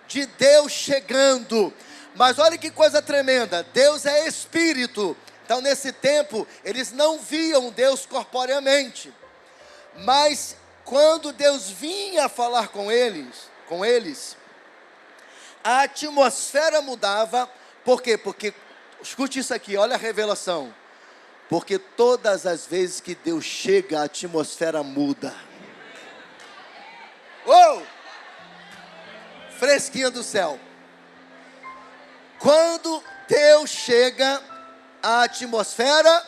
de Deus chegando. Mas olha que coisa tremenda, Deus é Espírito. Então nesse tempo, eles não viam Deus corporeamente. Mas quando Deus vinha falar com eles, a atmosfera mudava. Por quê? Porque, escute isso aqui, olha a revelação. Porque todas as vezes que Deus chega, a atmosfera muda. Oh! Fresquinha do céu. Quando Deus chega, a atmosfera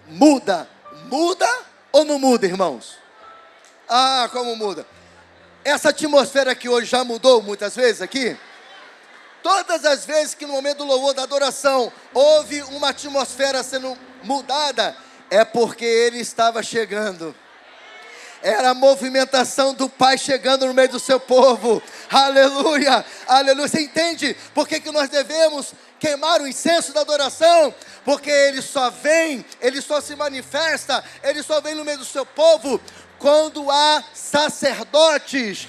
muda. Muda ou não muda, irmãos? Ah, como muda. Essa atmosfera que hoje já mudou muitas vezes aqui. Todas as vezes que no momento do louvor, da adoração, houve uma atmosfera sendo mudada, é porque Ele estava chegando. Era a movimentação do Pai chegando no meio do seu povo. Aleluia, aleluia. Você entende por que nós devemos queimar o incenso da adoração? Porque Ele só vem, Ele só se manifesta, Ele só vem no meio do seu povo quando há sacerdotes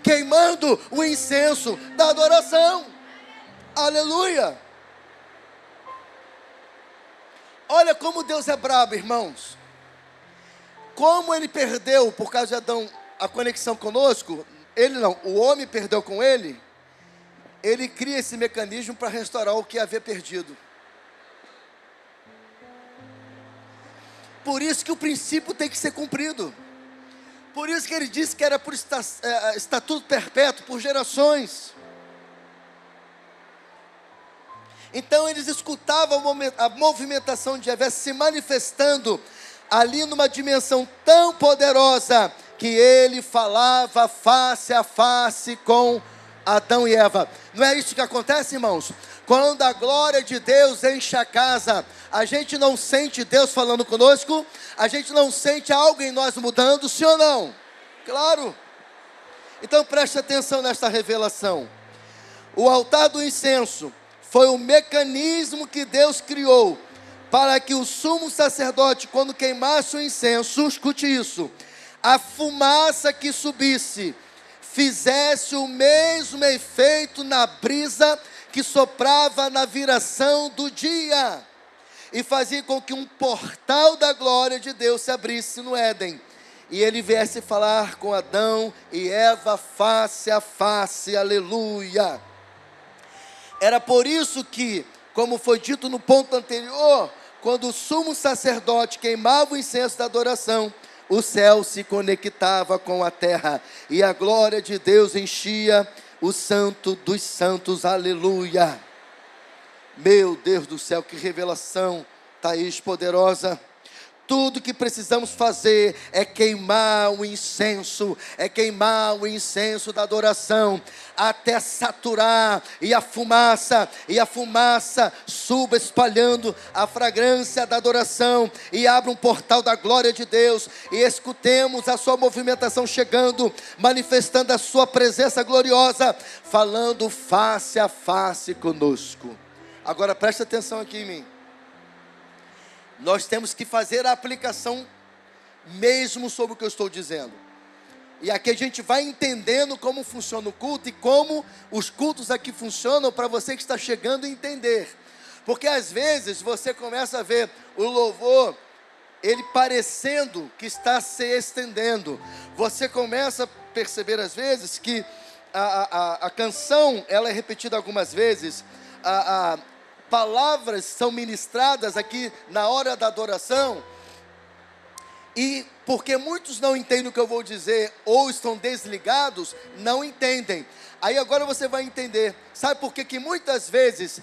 queimando o incenso da adoração. Aleluia. Olha como Deus é brabo, irmãos. Como Ele perdeu, por causa de Adão, a conexão conosco, ele não, o homem perdeu com Ele, Ele cria esse mecanismo para restaurar o que havia perdido. Por isso que o princípio tem que ser cumprido. Por isso que Ele disse que era por estatuto perpétuo, por gerações. Então eles escutavam a movimentação de Yahvé se manifestando ali numa dimensão tão poderosa, que Ele falava face a face com Adão e Eva. Não é isso que acontece, irmãos? Quando a glória de Deus enche a casa, a gente não sente Deus falando conosco? A gente não sente algo em nós mudando, sim ou não? Claro. Então preste atenção nesta revelação. O altar do incenso foi o mecanismo que Deus criou para que o sumo sacerdote, quando queimasse o incenso, escute isso, a fumaça que subisse fizesse o mesmo efeito na brisa que soprava na viração do dia, e fazia com que um portal da glória de Deus se abrisse no Éden, e ele viesse falar com Adão e Eva face a face, aleluia. Era por isso que, como foi dito no ponto anterior, quando o sumo sacerdote queimava o incenso da adoração, o céu se conectava com a terra, e a glória de Deus enchia o santo dos santos, aleluia. Meu Deus do céu, que revelação, Thaís, poderosa. Tudo que precisamos fazer é queimar o incenso da adoração, até saturar, e a fumaça suba espalhando a fragrância da adoração, e abra um portal da glória de Deus, e escutemos a sua movimentação chegando, manifestando a sua presença gloriosa, falando face a face conosco. Agora preste atenção aqui em mim. Nós temos que fazer a aplicação mesmo sobre o que eu estou dizendo. E aqui a gente vai entendendo como funciona o culto e como os cultos aqui funcionam para você que está chegando a entender. Porque às vezes você começa a ver o louvor, ele parecendo que está se estendendo. Você começa a perceber às vezes que a canção, ela é repetida algumas vezes, palavras são ministradas aqui na hora da adoração, e porque muitos não entendem o que eu vou dizer, ou estão desligados, não entendem. Aí agora você vai entender. Sabe por que muitas vezes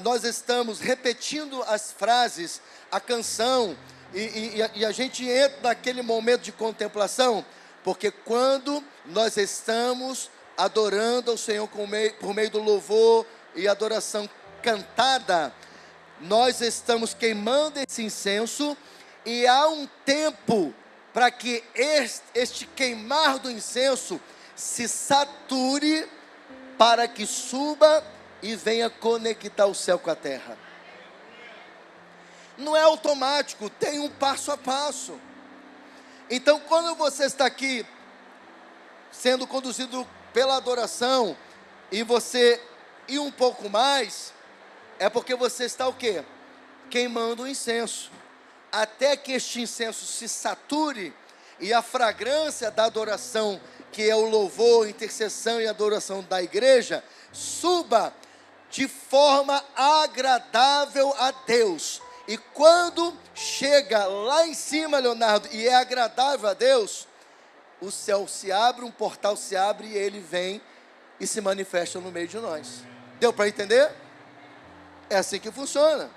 nós estamos repetindo as frases, a canção, e a gente entra naquele momento de contemplação? Porque quando nós estamos adorando ao Senhor por meio do louvor e adoração cantada, nós estamos queimando esse incenso, e há um tempo para que este queimar do incenso se sature, para que suba e venha conectar o céu com a terra. Não é automático, tem um passo a passo. Então quando você está aqui sendo conduzido pela adoração, e você ir um pouco mais, é porque você está o quê? Queimando o incenso, até que este incenso se sature, e a fragrância da adoração, que é o louvor, intercessão e adoração da igreja, suba de forma agradável a Deus. E quando chega lá em cima, Leonardo, e é agradável a Deus, o céu se abre, um portal se abre, e ele vem e se manifesta no meio de nós. Deu para entender? É assim que funciona.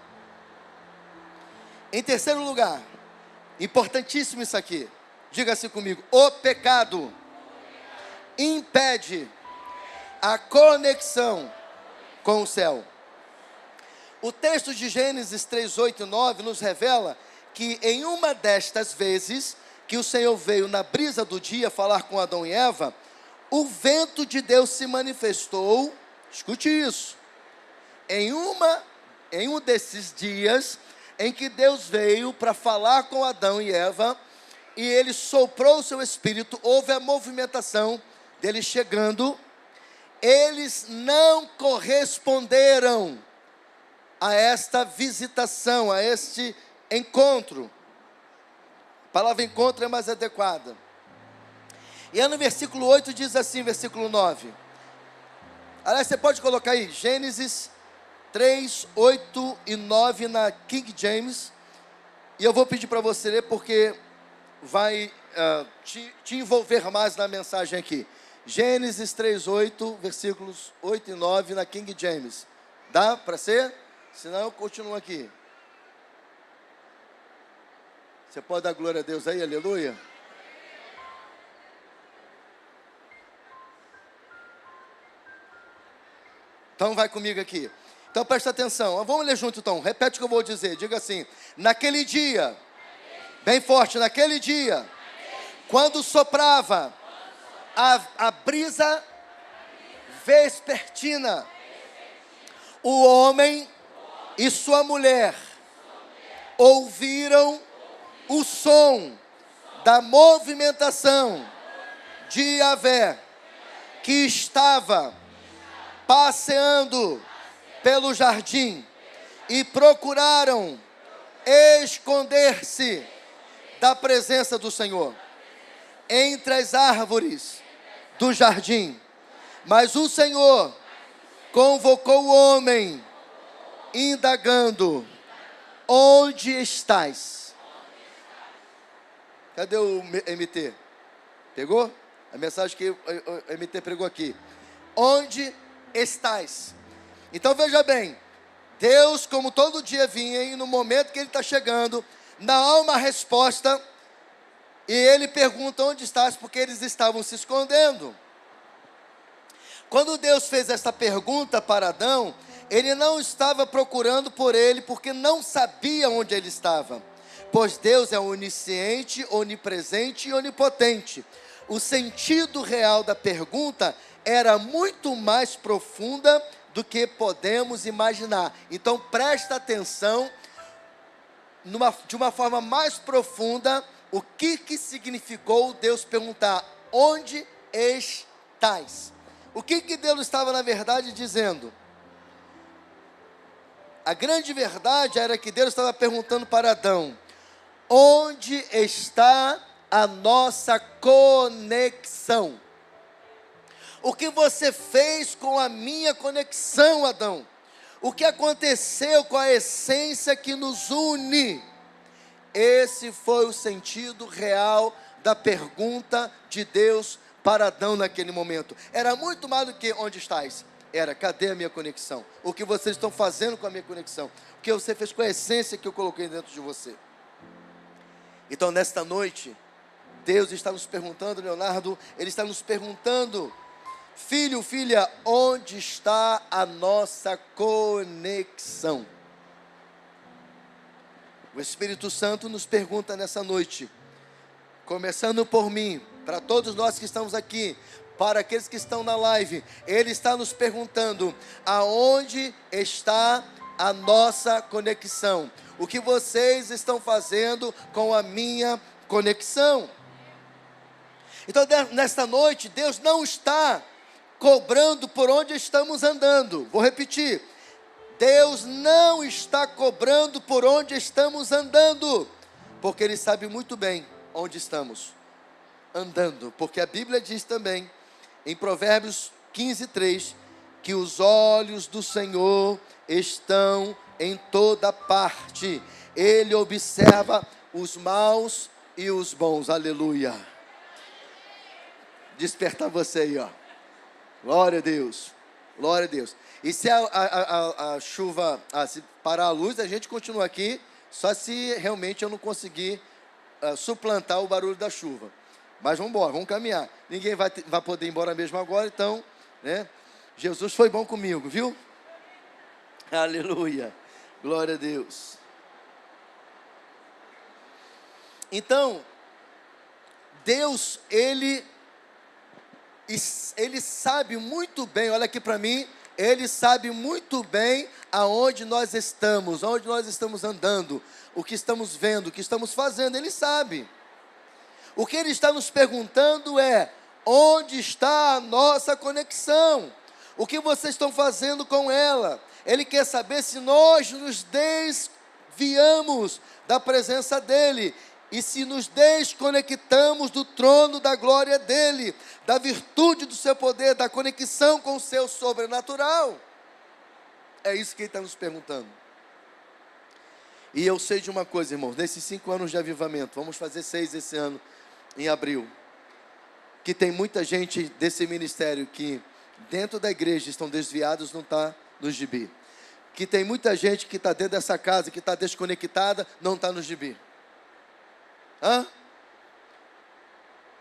Em terceiro lugar, importantíssimo isso aqui, diga assim comigo: o pecado impede a conexão com o céu. O texto de Gênesis 3, 8 e 9 nos revela que em uma destas vezes que o Senhor veio na brisa do dia falar com Adão e Eva, o vento de Deus se manifestou, escute isso, em um desses dias em que Deus veio para falar com Adão e Eva, e ele soprou o seu espírito, houve a movimentação dele chegando, eles não corresponderam a esta visitação, a este encontro. A palavra encontro é mais adequada. E aí no versículo 8 diz assim, versículo 9. Aliás, você pode colocar aí, Gênesis 3, 8 e 9 na King James. E eu vou pedir para você ler, porque vai te envolver mais na mensagem aqui. Gênesis 3, 8, versículos 8 e 9 na King James. Dá para ser? Senão eu continuo aqui. Você pode dar glória a Deus aí, aleluia? Então vai comigo aqui. Então presta atenção, vamos ler junto então, repete o que eu vou dizer, diga assim: naquele dia, bem forte, naquele dia, quando soprava a brisa vespertina, o homem e sua mulher ouviram o som da movimentação de Yahvé, que estava passeando pelo jardim, e procuraram esconder-se da presença do Senhor entre as árvores do jardim. Mas o Senhor convocou o homem, indagando: onde estás? Cadê o MT? Pegou? A mensagem que o MT pregou aqui. Onde estás? Então veja bem, Deus, como todo dia vinha, e no momento que Ele está chegando, não há uma resposta, e Ele pergunta: onde estás? Porque eles estavam se escondendo. Quando Deus fez essa pergunta para Adão, Ele não estava procurando por ele, porque não sabia onde ele estava, pois Deus é onisciente, onipresente e onipotente. O sentido real da pergunta era muito mais profunda do que podemos imaginar. Então presta atenção, de uma forma mais profunda, o que significou Deus perguntar: onde estás? O que Deus estava na verdade dizendo? A grande verdade era que Deus estava perguntando para Adão: onde está a nossa conexão? O que você fez com a minha conexão, Adão? O que aconteceu com a essência que nos une? Esse foi o sentido real da pergunta de Deus para Adão naquele momento. Era muito mais do que onde estás. Era: cadê a minha conexão? O que vocês estão fazendo com a minha conexão? O que você fez com a essência que eu coloquei dentro de você? Então nesta noite, Deus está nos perguntando, Leonardo, Ele está nos perguntando: filho, filha, onde está a nossa conexão? O Espírito Santo nos pergunta nessa noite, começando por mim, para todos nós que estamos aqui, para aqueles que estão na live. Ele está nos perguntando: aonde está a nossa conexão? O que vocês estão fazendo com a minha conexão? Então nesta noite, Deus não está cobrando por onde estamos andando. Vou repetir: Deus não está cobrando por onde estamos andando, porque Ele sabe muito bem onde estamos andando, porque a Bíblia diz também, em Provérbios 15:3, que os olhos do Senhor estão em toda parte, Ele observa os maus e os bons. Aleluia. Despertar você aí, ó. Glória a Deus, glória a Deus. E se a chuva, se parar a luz, a gente continua aqui, só se realmente eu não conseguir suplantar o barulho da chuva. Mas vamos embora, vamos caminhar. Ninguém vai poder ir embora mesmo agora, então, né? Jesus foi bom comigo, viu? Aleluia, glória a Deus. Então, Deus, Ele sabe muito bem, olha aqui para mim, Ele sabe muito bem aonde nós estamos andando, o que estamos vendo, o que estamos fazendo, Ele sabe. O que Ele está nos perguntando é: onde está a nossa conexão? O que vocês estão fazendo com ela? Ele quer saber se nós nos desviamos da presença dEle, e se nos desconectamos do trono da glória dEle, da virtude do seu poder, da conexão com o seu sobrenatural. É isso que Ele está nos perguntando. E eu sei de uma coisa, irmãos, nesses 5 anos de avivamento, vamos fazer 6 esse ano, em abril, que tem muita gente desse ministério que dentro da igreja estão desviados, não está no gibi. Que tem muita gente que está dentro dessa casa, que está desconectada, não está no gibi. Hã?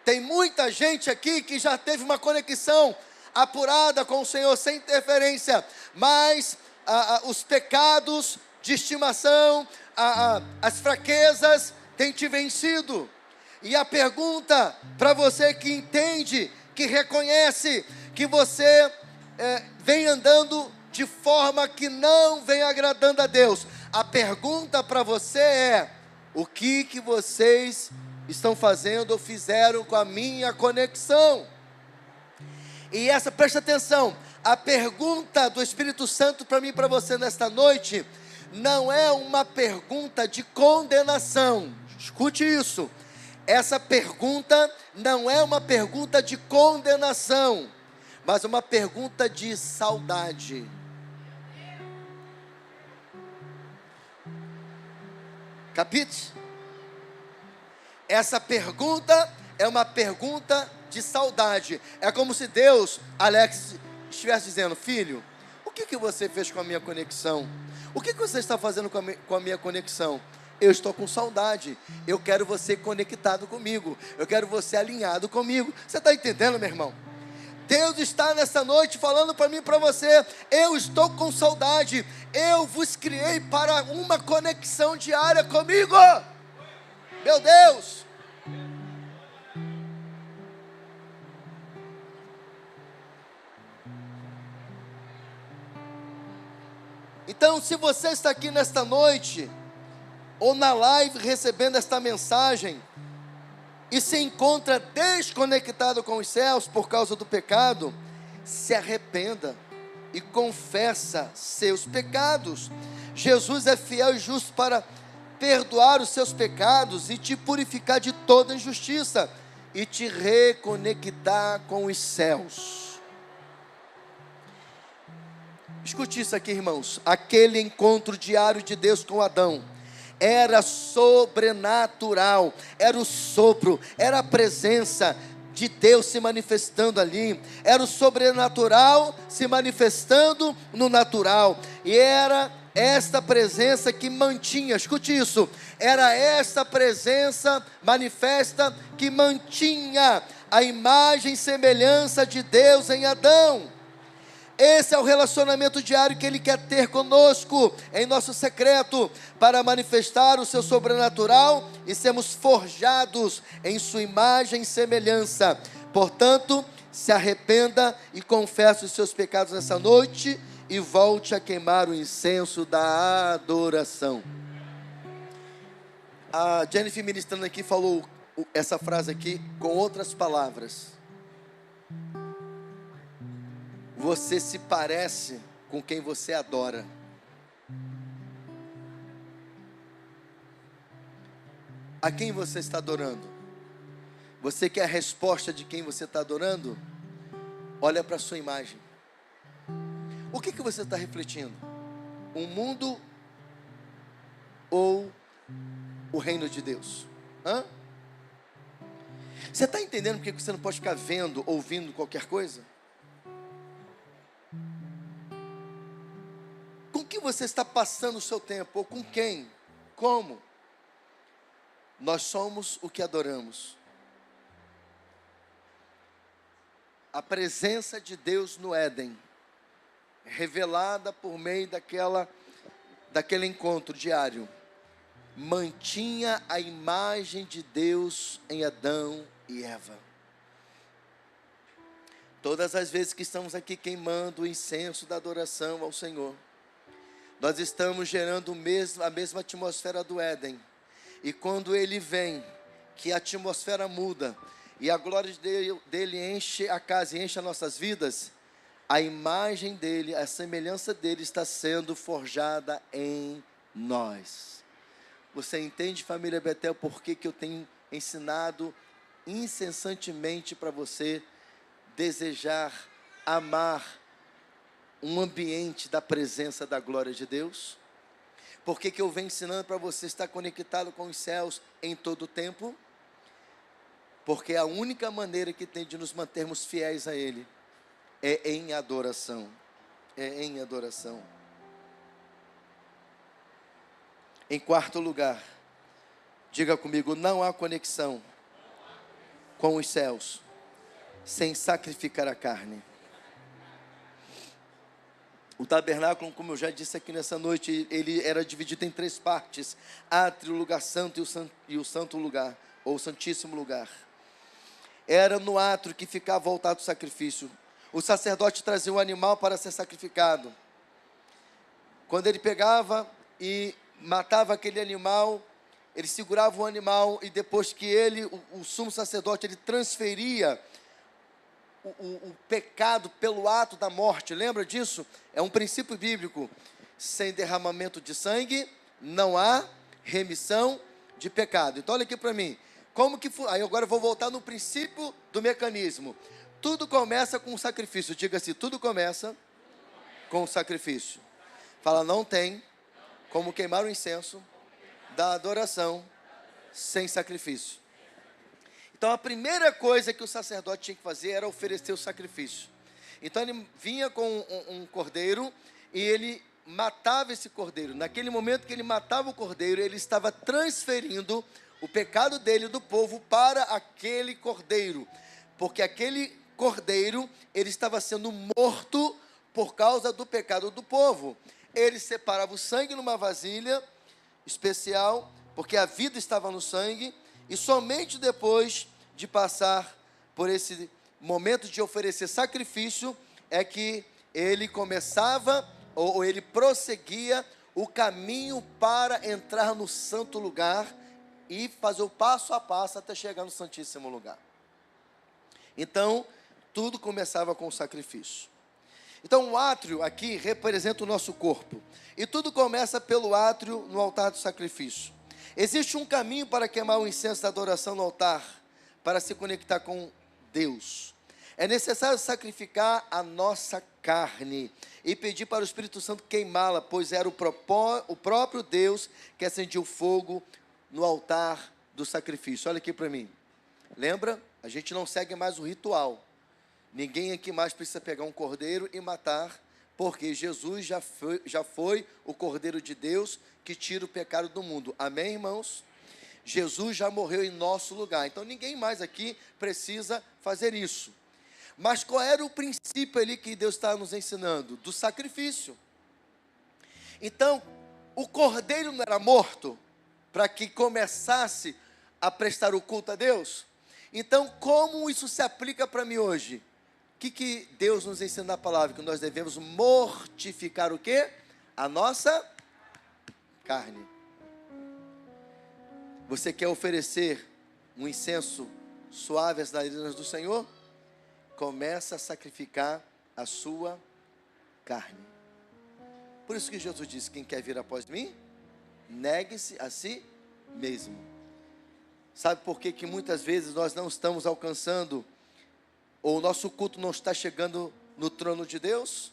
Tem muita gente aqui que já teve uma conexão apurada com o Senhor, sem interferência, mas os pecados de estimação, as fraquezas têm te vencido. E a pergunta para você que entende, que reconhece que você vem andando de forma que não vem agradando a Deus, a pergunta para você é: o que vocês estão fazendo ou fizeram com a minha conexão? E preste atenção, a pergunta do Espírito Santo para mim e para você nesta noite, não é uma pergunta de condenação. Escute isso, essa pergunta não é uma pergunta de condenação, mas uma pergunta de saudade. Capite? Essa pergunta é uma pergunta de saudade. É como se Deus, Alex, estivesse dizendo: filho, o que você fez com a minha conexão? O que você está fazendo com a minha conexão? Eu estou com saudade. Eu quero você conectado comigo. Eu quero você alinhado comigo. Você está entendendo, meu irmão? Deus está nessa noite falando para mim e para você: eu estou com saudade. Eu vos criei para uma conexão diária comigo. Meu Deus! Então, se você está aqui nesta noite, ou na live recebendo esta mensagem, e se encontra desconectado com os céus por causa do pecado, se arrependa e confessa seus pecados. Jesus é fiel e justo para perdoar os seus pecados e te purificar de toda injustiça e te reconectar com os céus. Escute isso aqui, irmãos. Aquele encontro diário de Deus com Adão era sobrenatural, era o sopro, era a presença de Deus se manifestando ali, era o sobrenatural se manifestando no natural, e era esta presença que mantinha, escute isso, era esta presença manifesta que mantinha a imagem e semelhança de Deus em Adão. Esse é o relacionamento diário que Ele quer ter conosco, em nosso secreto, para manifestar o seu sobrenatural e sermos forjados em sua imagem e semelhança. Portanto, se arrependa e confesse os seus pecados nessa noite e volte a queimar o incenso da adoração. A Jennifer ministrando aqui falou essa frase aqui com outras palavras. Você se parece com quem você adora. A quem você está adorando? Você quer a resposta de quem você está adorando? Olha para a sua imagem. O que você está refletindo? Um mundo ou o reino de Deus? Você está entendendo porque você não pode ficar vendo, ouvindo qualquer coisa? Com que você está passando o seu tempo? Ou com quem? Como? Nós somos o que adoramos. A presença de Deus no Éden, revelada por meio daquele encontro diário, mantinha a imagem de Deus em Adão e Eva. Todas as vezes que estamos aqui queimando o incenso da adoração ao Senhor, nós estamos gerando a mesma atmosfera do Éden. E quando Ele vem, que a atmosfera muda, e a glória dele enche a casa e enche as nossas vidas, a imagem dele, a semelhança dele está sendo forjada em nós. Você entende, família Betel, por que eu tenho ensinado incessantemente para você desejar, amar um ambiente da presença da glória de Deus? Por que eu venho ensinando para você estar conectado com os céus em todo o tempo? Porque a única maneira que tem de nos mantermos fiéis a Ele é em adoração. É em adoração. Em quarto lugar, diga comigo: não há conexão com os céus sem sacrificar a carne. O tabernáculo, como eu já disse aqui nessa noite, ele era dividido em 3 partes: átrio, lugar santo e o santo lugar, ou santíssimo lugar. Era no átrio que ficava voltado o sacrifício. O sacerdote trazia um animal para ser sacrificado. Quando ele pegava e matava aquele animal, ele segurava o animal, e depois que o sumo sacerdote, ele transferia o pecado pelo ato da morte. Lembra disso? É um princípio bíblico. Sem derramamento de sangue não há remissão de pecado. Então olha aqui para mim. Aí agora eu vou voltar no princípio do mecanismo. Tudo começa com o sacrifício. Diga-se, tudo começa com o sacrifício. Fala, não tem como queimar o incenso da adoração sem sacrifício. Então a primeira coisa que o sacerdote tinha que fazer era oferecer o sacrifício. Então ele vinha com um cordeiro e ele matava esse cordeiro. Naquele momento que ele matava o cordeiro, ele estava transferindo o pecado dele, do povo, para aquele cordeiro. Porque aquele cordeiro, ele estava sendo morto por causa do pecado do povo. Ele separava o sangue numa vasilha especial, porque a vida estava no sangue, e somente depois de passar por esse momento de oferecer sacrifício, é que ele começava, ou ele prosseguia o caminho para entrar no santo lugar e fazer o passo a passo até chegar no santíssimo lugar. Então, tudo começava com o sacrifício. Então, o átrio aqui representa o nosso corpo, e tudo começa pelo átrio no altar do sacrifício. Existe um caminho para queimar o incenso da adoração no altar, para se conectar com Deus. É necessário sacrificar a nossa carne e pedir para o Espírito Santo queimá-la, pois era o próprio Deus que acendia o fogo no altar do sacrifício. Olha aqui para mim. Lembra? A gente não segue mais o ritual. Ninguém aqui mais precisa pegar um cordeiro e matar, porque Jesus já foi o Cordeiro de Deus que tira o pecado do mundo. Amém, irmãos? Jesus já morreu em nosso lugar. Então ninguém mais aqui precisa fazer isso. Mas qual era o princípio ali que Deus está nos ensinando? Do sacrifício. Então, o cordeiro não era morto para que começasse a prestar o culto a Deus? Então, como isso se aplica para mim hoje? O que Deus nos ensina na palavra? Que nós devemos mortificar o quê? A nossa carne. Você quer oferecer um incenso suave às narinas do Senhor? Começa a sacrificar a sua carne. Por isso que Jesus disse: quem quer vir após mim, negue-se a si mesmo. Sabe por que muitas vezes nós não estamos alcançando, ou o nosso culto não está chegando no trono de Deus?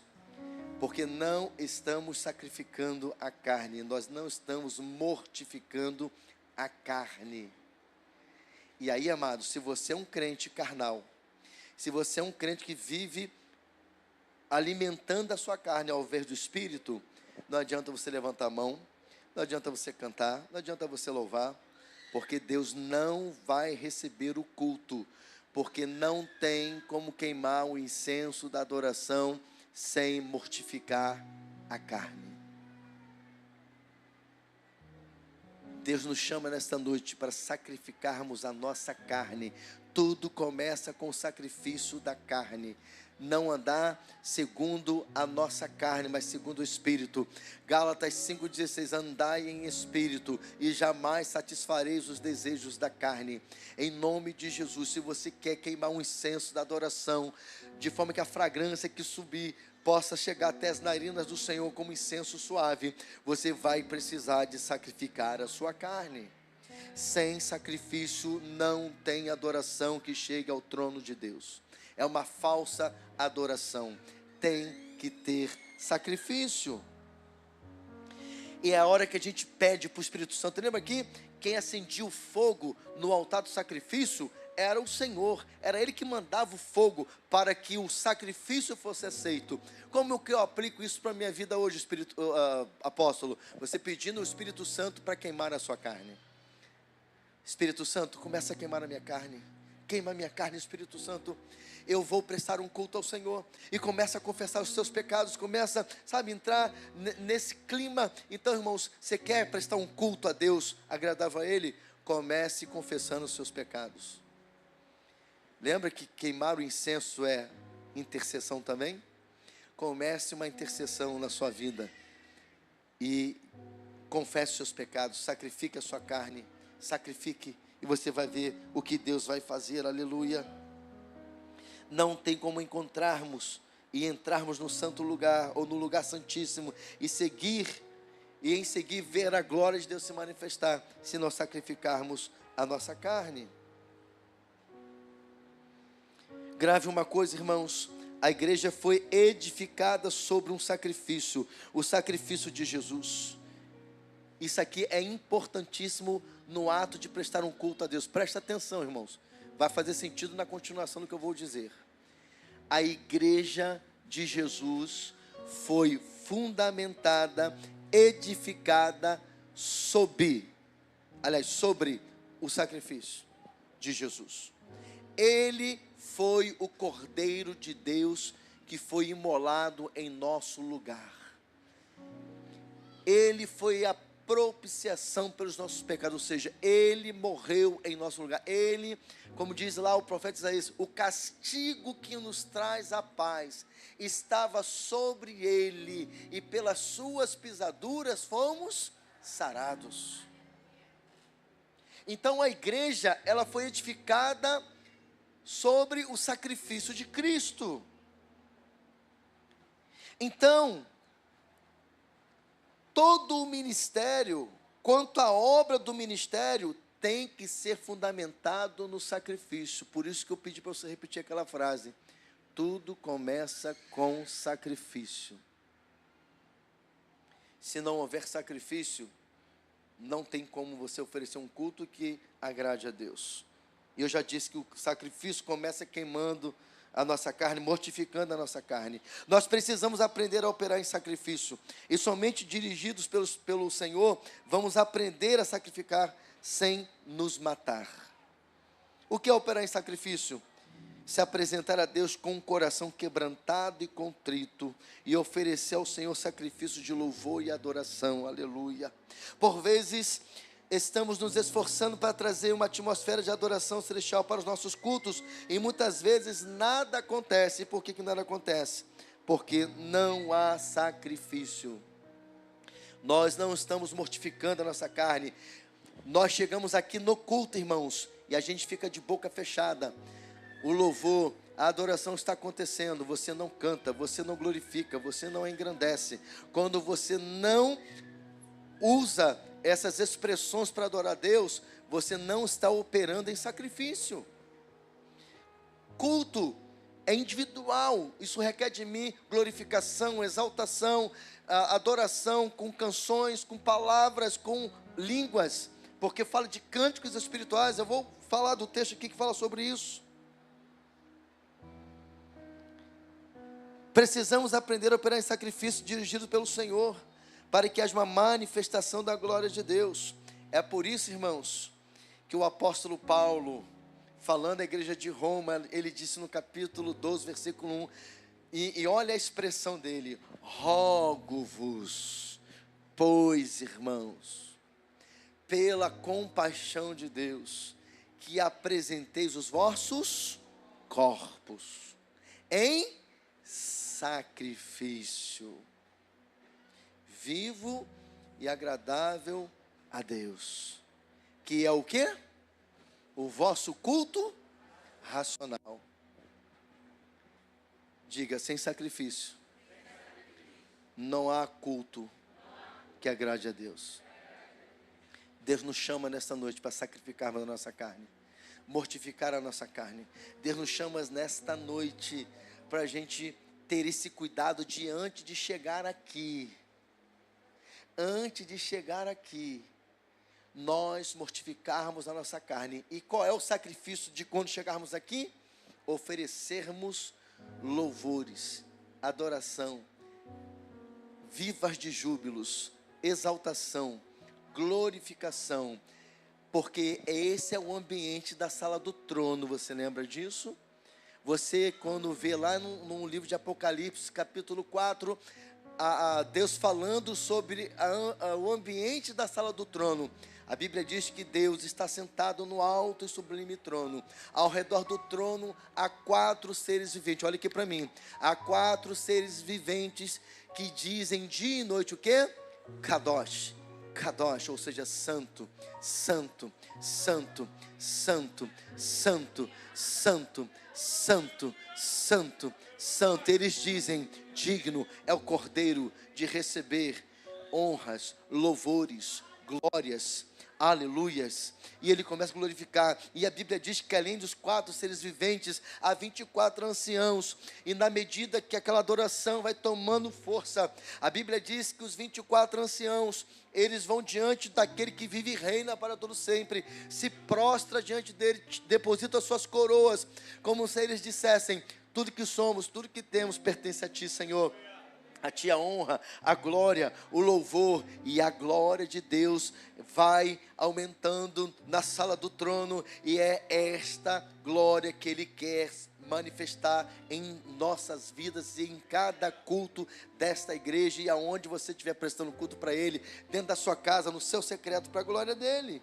Porque não estamos sacrificando a carne, nós não estamos mortificando a carne. E aí, amado, se você é um crente carnal, se você é um crente que vive alimentando a sua carne ao invés do Espírito, não adianta você levantar a mão, não adianta você cantar, não adianta você louvar, porque Deus não vai receber o culto, porque não tem como queimar o incenso da adoração sem mortificar a carne. Deus nos chama nesta noite para sacrificarmos a nossa carne. Tudo começa com o sacrifício da carne. Não andar segundo a nossa carne, mas segundo o Espírito. Gálatas 5,16: andai em Espírito e jamais satisfareis os desejos da carne. Em nome de Jesus, se você quer queimar um incenso da adoração, de forma que a fragrância que subir possa chegar até as narinas do Senhor como incenso suave, você vai precisar de sacrificar a sua carne. Sem sacrifício não tem adoração que chegue ao trono de Deus. É uma falsa adoração. Tem que ter sacrifício. E é a hora que a gente pede para o Espírito Santo. Lembra aqui? Quem acendia o fogo no altar do sacrifício era o Senhor. Era Ele que mandava o fogo para que o sacrifício fosse aceito. Como que eu aplico isso para a minha vida hoje, apóstolo? Você pedindo o Espírito Santo para queimar a sua carne. Espírito Santo, começa a queimar a minha carne. queima a minha carne, Espírito Santo. Eu vou prestar um culto ao Senhor. E começa a confessar os seus pecados, começa, sabe, entrar nesse clima. Então, irmãos, você quer prestar um culto a Deus, agradável a Ele? Comece confessando os seus pecados. Lembra que queimar o incenso é intercessão também? Comece uma intercessão na sua vida e confesse os seus pecados, sacrifique a sua carne, sacrifique, e você vai ver o que Deus vai fazer, aleluia. Não tem como encontrarmos e entrarmos no santo lugar, ou no lugar santíssimo, e em seguir ver a glória de Deus se manifestar, se nós sacrificarmos a nossa carne. Grave uma coisa, irmãos, a igreja foi edificada sobre um sacrifício, o sacrifício de Jesus. Isso aqui é importantíssimo no ato de prestar um culto a Deus. Presta atenção, irmãos, vai fazer sentido na continuação do que eu vou dizer. A igreja de Jesus foi fundamentada, edificada sobre o sacrifício de Jesus. Ele foi o Cordeiro de Deus que foi imolado em nosso lugar. Ele foi a propiciação pelos nossos pecados, ou seja, Ele morreu em nosso lugar. Ele, como diz lá o profeta Isaías, o castigo que nos traz a paz estava sobre Ele, e pelas suas pisaduras fomos sarados. Então a igreja, ela foi edificada sobre o sacrifício de Cristo. Então, todo o ministério, quanto à obra do ministério, tem que ser fundamentado no sacrifício. Por isso que eu pedi para você repetir aquela frase: tudo começa com sacrifício. Se não houver sacrifício, não tem como você oferecer um culto que agrade a Deus. E eu já disse que o sacrifício começa queimando a nossa carne, mortificando a nossa carne. Nós precisamos aprender a operar em sacrifício. E somente dirigidos pelo Senhor, vamos aprender a sacrificar sem nos matar. O que é operar em sacrifício? Se apresentar a Deus com um coração quebrantado e contrito, e oferecer ao Senhor sacrifício de louvor e adoração, aleluia. Por vezes, estamos nos esforçando para trazer uma atmosfera de adoração celestial para os nossos cultos, e muitas vezes nada acontece. E por que nada acontece? Porque não há sacrifício. Nós não estamos mortificando a nossa carne. Nós chegamos aqui no culto, irmãos, e a gente fica de boca fechada. O louvor, a adoração está acontecendo, você não canta, você não glorifica, você não engrandece. Quando você não usa essas expressões para adorar a Deus, você não está operando em sacrifício. Culto é individual, isso requer de mim glorificação, exaltação, adoração com canções, com palavras, com línguas, porque fala de cânticos espirituais. Eu vou falar do texto aqui que fala sobre isso. Precisamos aprender a operar em sacrifício dirigido pelo Senhor, para que haja uma manifestação da glória de Deus. É por isso, irmãos, que o apóstolo Paulo, falando à igreja de Roma, ele disse no capítulo 12, versículo 1, e olha a expressão dele: rogo-vos, pois, irmãos, pela compaixão de Deus, que apresenteis os vossos corpos em sacrifício vivo e agradável a Deus, que é o quê? O vosso culto racional. Diga: sem sacrifício não há culto que agrade a Deus. Deus nos chama nesta noite para sacrificarmos a nossa carne, mortificar a nossa carne. Deus nos chama nesta noite para a gente ter esse cuidado de antes de chegar aqui. Antes de chegar aqui, nós mortificarmos a nossa carne. E qual é o sacrifício de quando chegarmos aqui? Oferecermos louvores, adoração, vivas de júbilos, exaltação, glorificação, Porque esse é o ambiente da sala do trono, você lembra disso? Você, quando vê lá no livro de Apocalipse, capítulo 4, Deus falando sobre o ambiente da sala do trono. A Bíblia diz que Deus está sentado no alto e sublime trono. Ao redor do trono há 4 seres viventes. Olha aqui para mim. Há 4 seres viventes que dizem dia e noite o quê? Kadosh. Kadosh, ou seja, santo, santo, santo, santo, santo, santo, santo, santo, santo. Eles dizem: digno é o Cordeiro de receber honras, louvores, glórias, aleluias. E ele começa a glorificar. E a Bíblia diz que além dos 4 seres viventes, há 24 anciãos. E na medida que aquela adoração vai tomando força, a Bíblia diz que os 24 anciãos, eles vão diante daquele que vive e reina para todo sempre, se prostra diante dele, deposita suas coroas, como se eles dissessem: tudo que somos, tudo que temos pertence a ti, Senhor. A ti a honra, a glória, o louvor. E a glória de Deus vai aumentando na sala do trono, e é esta glória que Ele quer manifestar em nossas vidas e em cada culto desta igreja, e aonde você estiver prestando culto para Ele, dentro da sua casa, no seu secreto, para a glória dEle.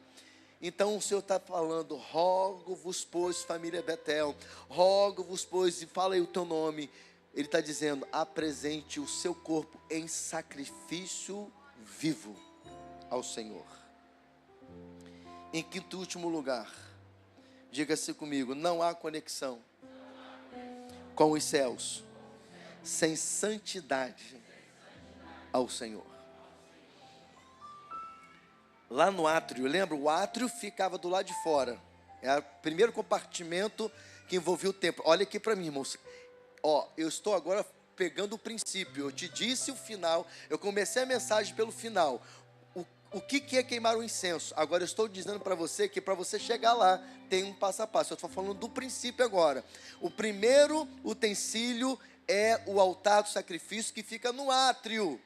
Então o Senhor está falando: rogo-vos, pois, família Betel, rogo-vos, pois, e fala aí o teu nome. Ele está dizendo: apresente o seu corpo em sacrifício vivo ao Senhor. Em quinto e último lugar, diga-se comigo: não há conexão com os céus sem santidade ao Senhor. Lá no átrio, lembra? O átrio ficava do lado de fora. Era o primeiro compartimento que envolvia o templo. Olha aqui para mim, irmãos. Eu estou agora pegando o princípio. Eu te disse o final. Eu comecei a mensagem pelo final. O que é queimar o incenso? Agora eu estou dizendo para você que para você chegar lá tem um passo a passo. Eu estou falando do princípio agora. O primeiro utensílio é o altar do sacrifício, que fica no átrio.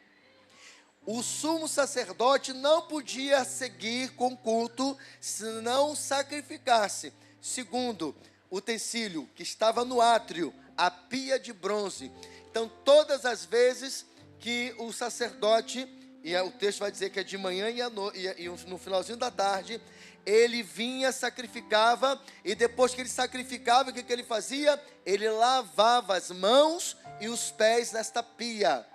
O sumo sacerdote não podia seguir com culto se não sacrificasse. Segundo utensílio que estava no átrio, a pia de bronze. Então, todas as vezes que o sacerdote, e o texto vai dizer que é de manhã e no finalzinho da tarde, ele vinha, sacrificava, e depois que ele sacrificava, o que ele fazia? Ele lavava as mãos e os pés nesta pia.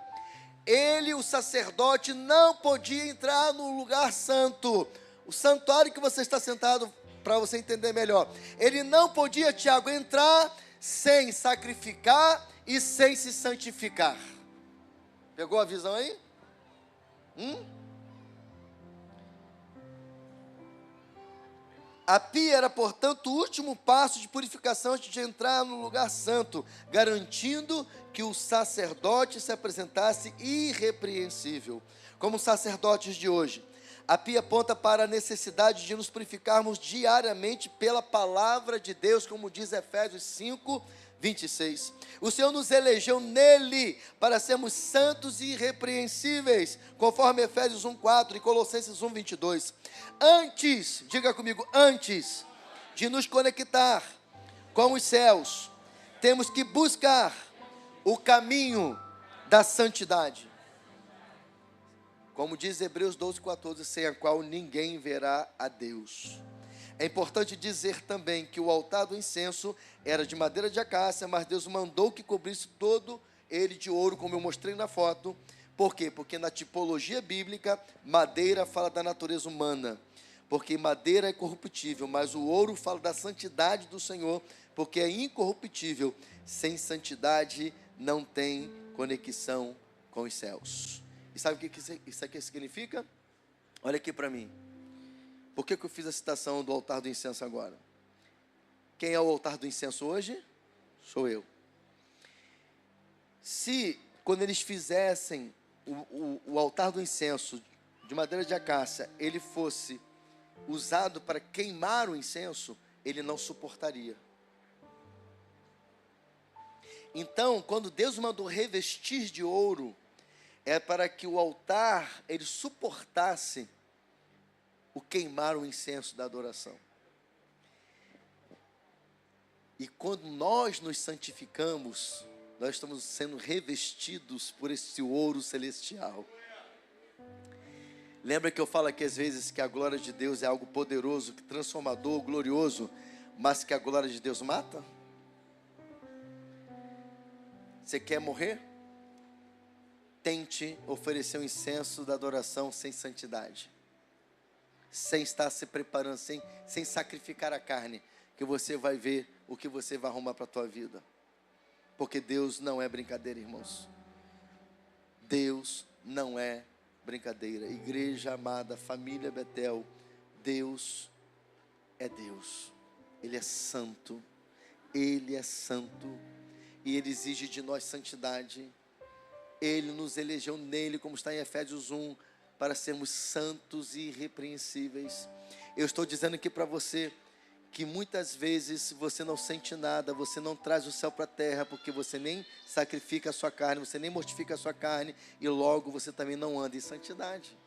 Ele, o sacerdote, não podia entrar no lugar santo, o santuário que você está sentado, para você entender melhor. Ele não podia, Tiago, entrar sem sacrificar e sem se santificar. Pegou a visão aí? A pia era, portanto, o último passo de purificação antes de entrar no lugar santo, garantindo que o sacerdote se apresentasse irrepreensível. Como sacerdotes de hoje, a pia aponta para a necessidade de nos purificarmos diariamente pela palavra de Deus, como diz Efésios 5, 26. O Senhor nos elegeu nele para sermos santos e irrepreensíveis, conforme Efésios 1:4 e Colossenses 1:22. Antes, diga comigo, antes de nos conectar com os céus, temos que buscar o caminho da santidade. Como diz Hebreus 12:14, sem a qual ninguém verá a Deus. É importante dizer também que o altar do incenso era de madeira de acácia, mas Deus mandou que cobrisse todo ele de ouro, como eu mostrei na foto. Por quê? Porque na tipologia bíblica, madeira fala da natureza humana, porque madeira é corruptível, mas o ouro fala da santidade do Senhor, porque é incorruptível. Sem santidade não tem conexão com os céus. E sabe o que isso aqui significa? Olha aqui para mim. Por que eu fiz a citação do altar do incenso agora? Quem é o altar do incenso hoje? Sou eu. Se, quando eles fizessem o altar do incenso de madeira de acácia, ele fosse usado para queimar o incenso, ele não suportaria. Então, quando Deus mandou revestir de ouro, é para que o altar, ele suportasse o queimar o incenso da adoração. E quando nós nos santificamos, nós estamos sendo revestidos por esse ouro celestial. Lembra que eu falo aqui às vezes que a glória de Deus é algo poderoso, transformador, glorioso, mas que a glória de Deus mata? Você quer morrer? Tente oferecer um incenso da adoração sem santidade, sem estar se preparando, sem sacrificar a carne, que você vai ver o que você vai arrumar para a tua vida. Porque Deus não é brincadeira, irmãos. Deus não é brincadeira. Igreja amada, família Betel, Deus é Deus. Ele é santo. Ele é santo. E Ele exige de nós santidade. Ele nos elegeu nele, como está em Efésios 1, para sermos santos e irrepreensíveis. Eu estou dizendo aqui para você que muitas vezes você não sente nada, você não traz o céu para a terra, porque você nem sacrifica a sua carne, você nem mortifica a sua carne, e logo você também não anda em santidade.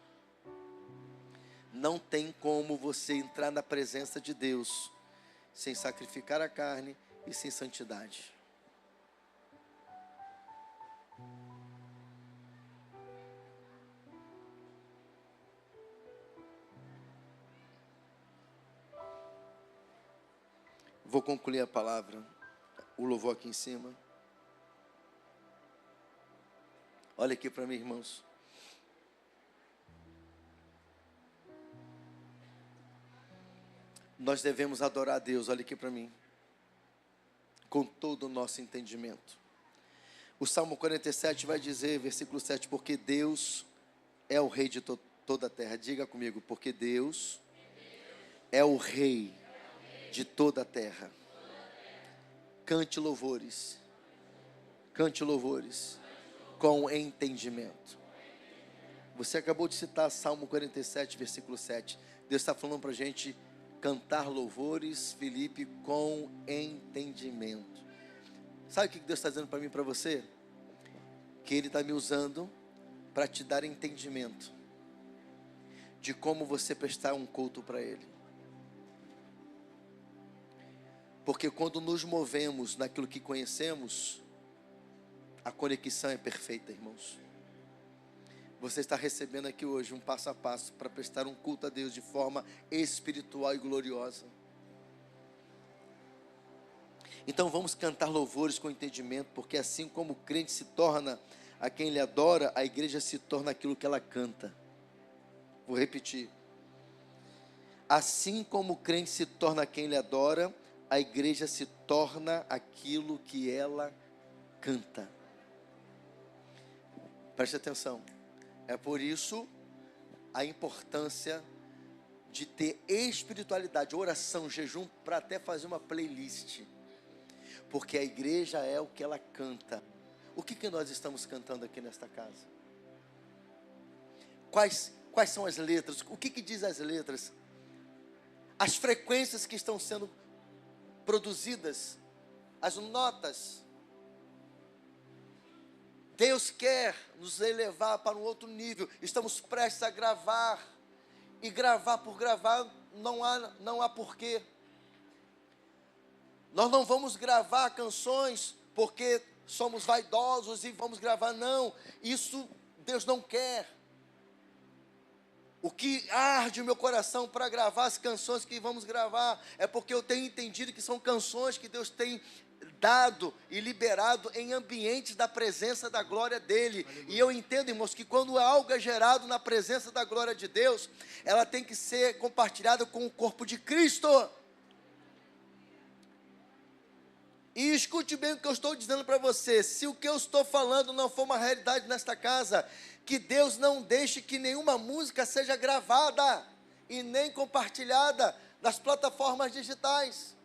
Não tem como você entrar na presença de Deus sem sacrificar a carne e sem santidade. Vou concluir a palavra, o louvor aqui em cima. Olha aqui para mim, irmãos. Nós devemos adorar a Deus, olha aqui para mim, com todo o nosso entendimento. O Salmo 47 vai dizer, versículo 7, porque Deus é o Rei de toda a terra. Diga comigo, porque Deus é o Rei de toda a terra. Cante louvores com entendimento. Você acabou de citar Salmo 47, versículo 7. Deus está falando para a gente cantar louvores, Felipe, com entendimento. Sabe o que Deus está dizendo para mim e para você? Que Ele está me usando para te dar entendimento de como você prestar um culto para Ele. Porque quando nos movemos naquilo que conhecemos, a conexão é perfeita, irmãos. Você está recebendo aqui hoje um passo a passo para prestar um culto a Deus de forma espiritual e gloriosa. Então vamos cantar louvores com entendimento, porque assim como o crente se torna a quem ele adora, a igreja se torna aquilo que ela canta. Vou repetir. Assim como o crente se torna a quem ele adora, a igreja se torna aquilo que ela canta. Preste atenção. É por isso a importância de ter espiritualidade, oração, jejum, para até fazer uma playlist. Porque a igreja é o que ela canta. O que nós estamos cantando aqui nesta casa? Quais são as letras? O que diz as letras? As frequências que estão sendo produzidas, as notas. Deus quer nos elevar para um outro nível. Estamos prestes a gravar, e gravar por gravar não há porquê. Nós não vamos gravar canções porque somos vaidosos e vamos gravar, não. Isso Deus não quer. O que arde o meu coração para gravar as canções que vamos gravar é porque eu tenho entendido que são canções que Deus tem dado e liberado em ambientes da presença da glória dEle. Aleluia. E eu entendo, irmãos, que quando algo é gerado na presença da glória de Deus, ela tem que ser compartilhada com o corpo de Cristo. E escute bem o que eu estou dizendo para você. Se o que eu estou falando não for uma realidade nesta casa, que Deus não deixe que nenhuma música seja gravada e nem compartilhada nas plataformas digitais.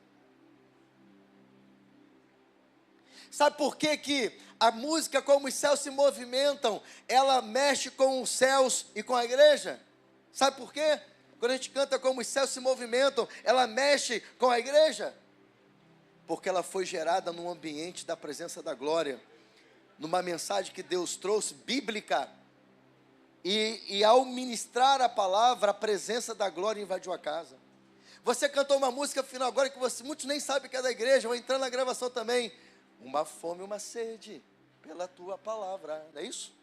Sabe por que a música, como os céus se movimentam, ela mexe com os céus e com a igreja? Sabe por quê? Quando a gente canta como os céus se movimentam, ela mexe com a igreja? Porque ela foi gerada num ambiente da presença da glória, numa mensagem que Deus trouxe, bíblica. E ao ministrar a palavra, a presença da glória invadiu a casa. Você cantou uma música final agora que muitos nem sabem que é da igreja, vão entrar na gravação também. Uma fome, uma sede pela tua palavra, não é isso?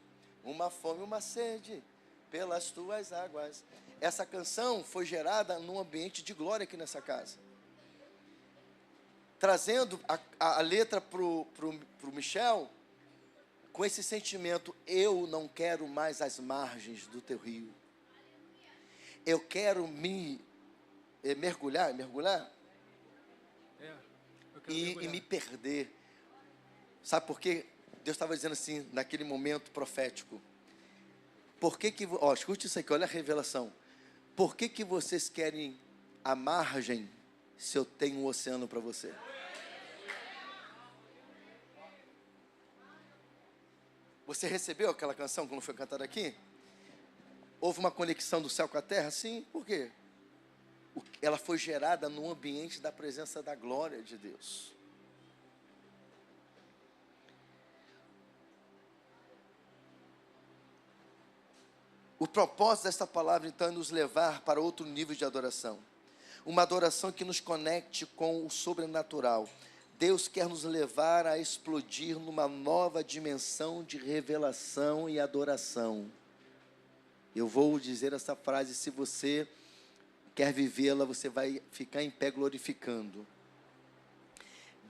Uma fome, uma sede pelas tuas águas. Essa canção foi gerada num ambiente de glória aqui nessa casa. Trazendo a letra para o Michel, com esse sentimento: eu não quero mais as margens do teu rio. Eu quero mergulhar e me perder. Sabe por quê? Deus estava dizendo assim, naquele momento profético. Escute isso aqui, olha a revelação. Por que vocês querem a margem se eu tenho um oceano para você? Você recebeu aquela canção quando foi cantada aqui? Houve uma conexão do céu com a terra? Sim, por quê? Ela foi gerada no ambiente da presença da glória de Deus. O propósito desta palavra, então, é nos levar para outro nível de adoração. Uma adoração que nos conecte com o sobrenatural. Deus quer nos levar a explodir numa nova dimensão de revelação e adoração. Eu vou dizer essa frase, se você quer vivê-la, você vai ficar em pé glorificando.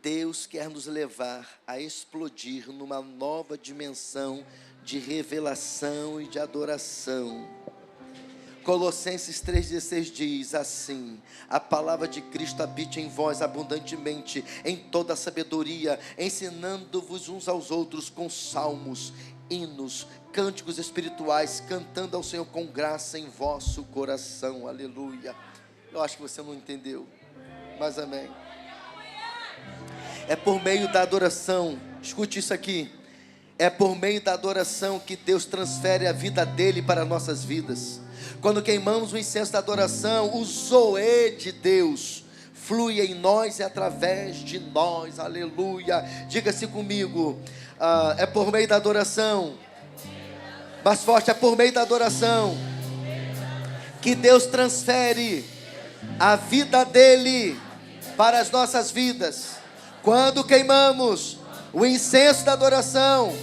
Deus quer nos levar a explodir numa nova dimensão de revelação e de adoração. Colossenses 3,16 diz assim: a palavra de Cristo habite em vós abundantemente, em toda a sabedoria, ensinando-vos uns aos outros com salmos, hinos, cânticos espirituais, cantando ao Senhor com graça em vosso coração. Aleluia. Eu acho que você não entendeu, mas amém. É por meio da adoração, escute isso aqui, é por meio da adoração que Deus transfere a vida dele para nossas vidas. Quando queimamos o incenso da adoração, o zoe de Deus flui em nós e através de nós. Aleluia. Diga-se comigo, é por meio da adoração, mais forte, é por meio da adoração que Deus transfere a vida dele para as nossas vidas. Quando queimamos o incenso da adoração,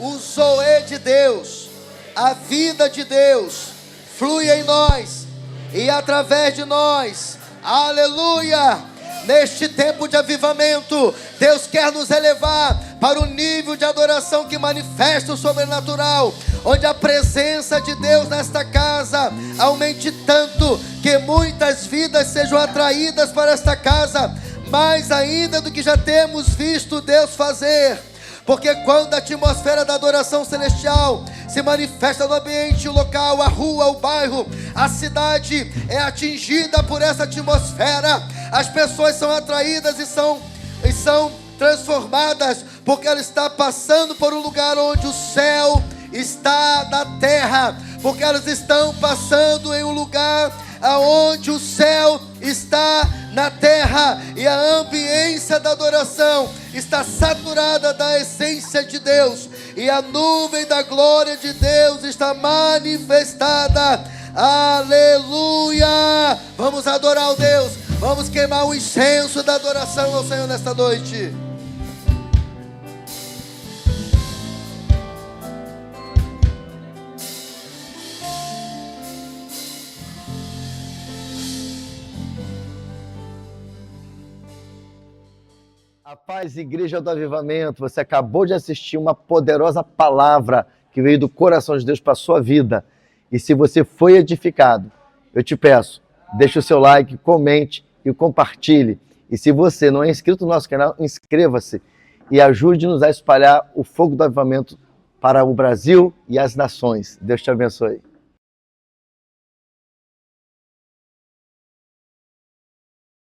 o zoe de Deus, a vida de Deus flui em nós e através de nós. Aleluia! Neste tempo de avivamento, Deus quer nos elevar para o nível de adoração que manifesta o sobrenatural, onde a presença de Deus nesta casa aumente tanto que muitas vidas sejam atraídas para esta casa, mais ainda do que já temos visto Deus fazer. Porque quando a atmosfera da adoração celestial se manifesta no ambiente, o local, a rua, o bairro, a cidade é atingida por essa atmosfera, as pessoas são atraídas e são transformadas, porque ela está passando por um lugar onde o céu está na terra, porque elas estão passando em um lugar aonde o céu está na terra, e a ambiência da adoração está saturada da essência de Deus, e a nuvem da glória de Deus está manifestada. Aleluia! Vamos adorar o Deus, vamos queimar o incenso da adoração ao Senhor nesta noite. A paz, Igreja do Avivamento, você acabou de assistir uma poderosa palavra que veio do coração de Deus para a sua vida. E se você foi edificado, eu te peço, deixe o seu like, comente e compartilhe. E se você não é inscrito no nosso canal, inscreva-se e ajude-nos a espalhar o fogo do avivamento para o Brasil e as nações. Deus te abençoe.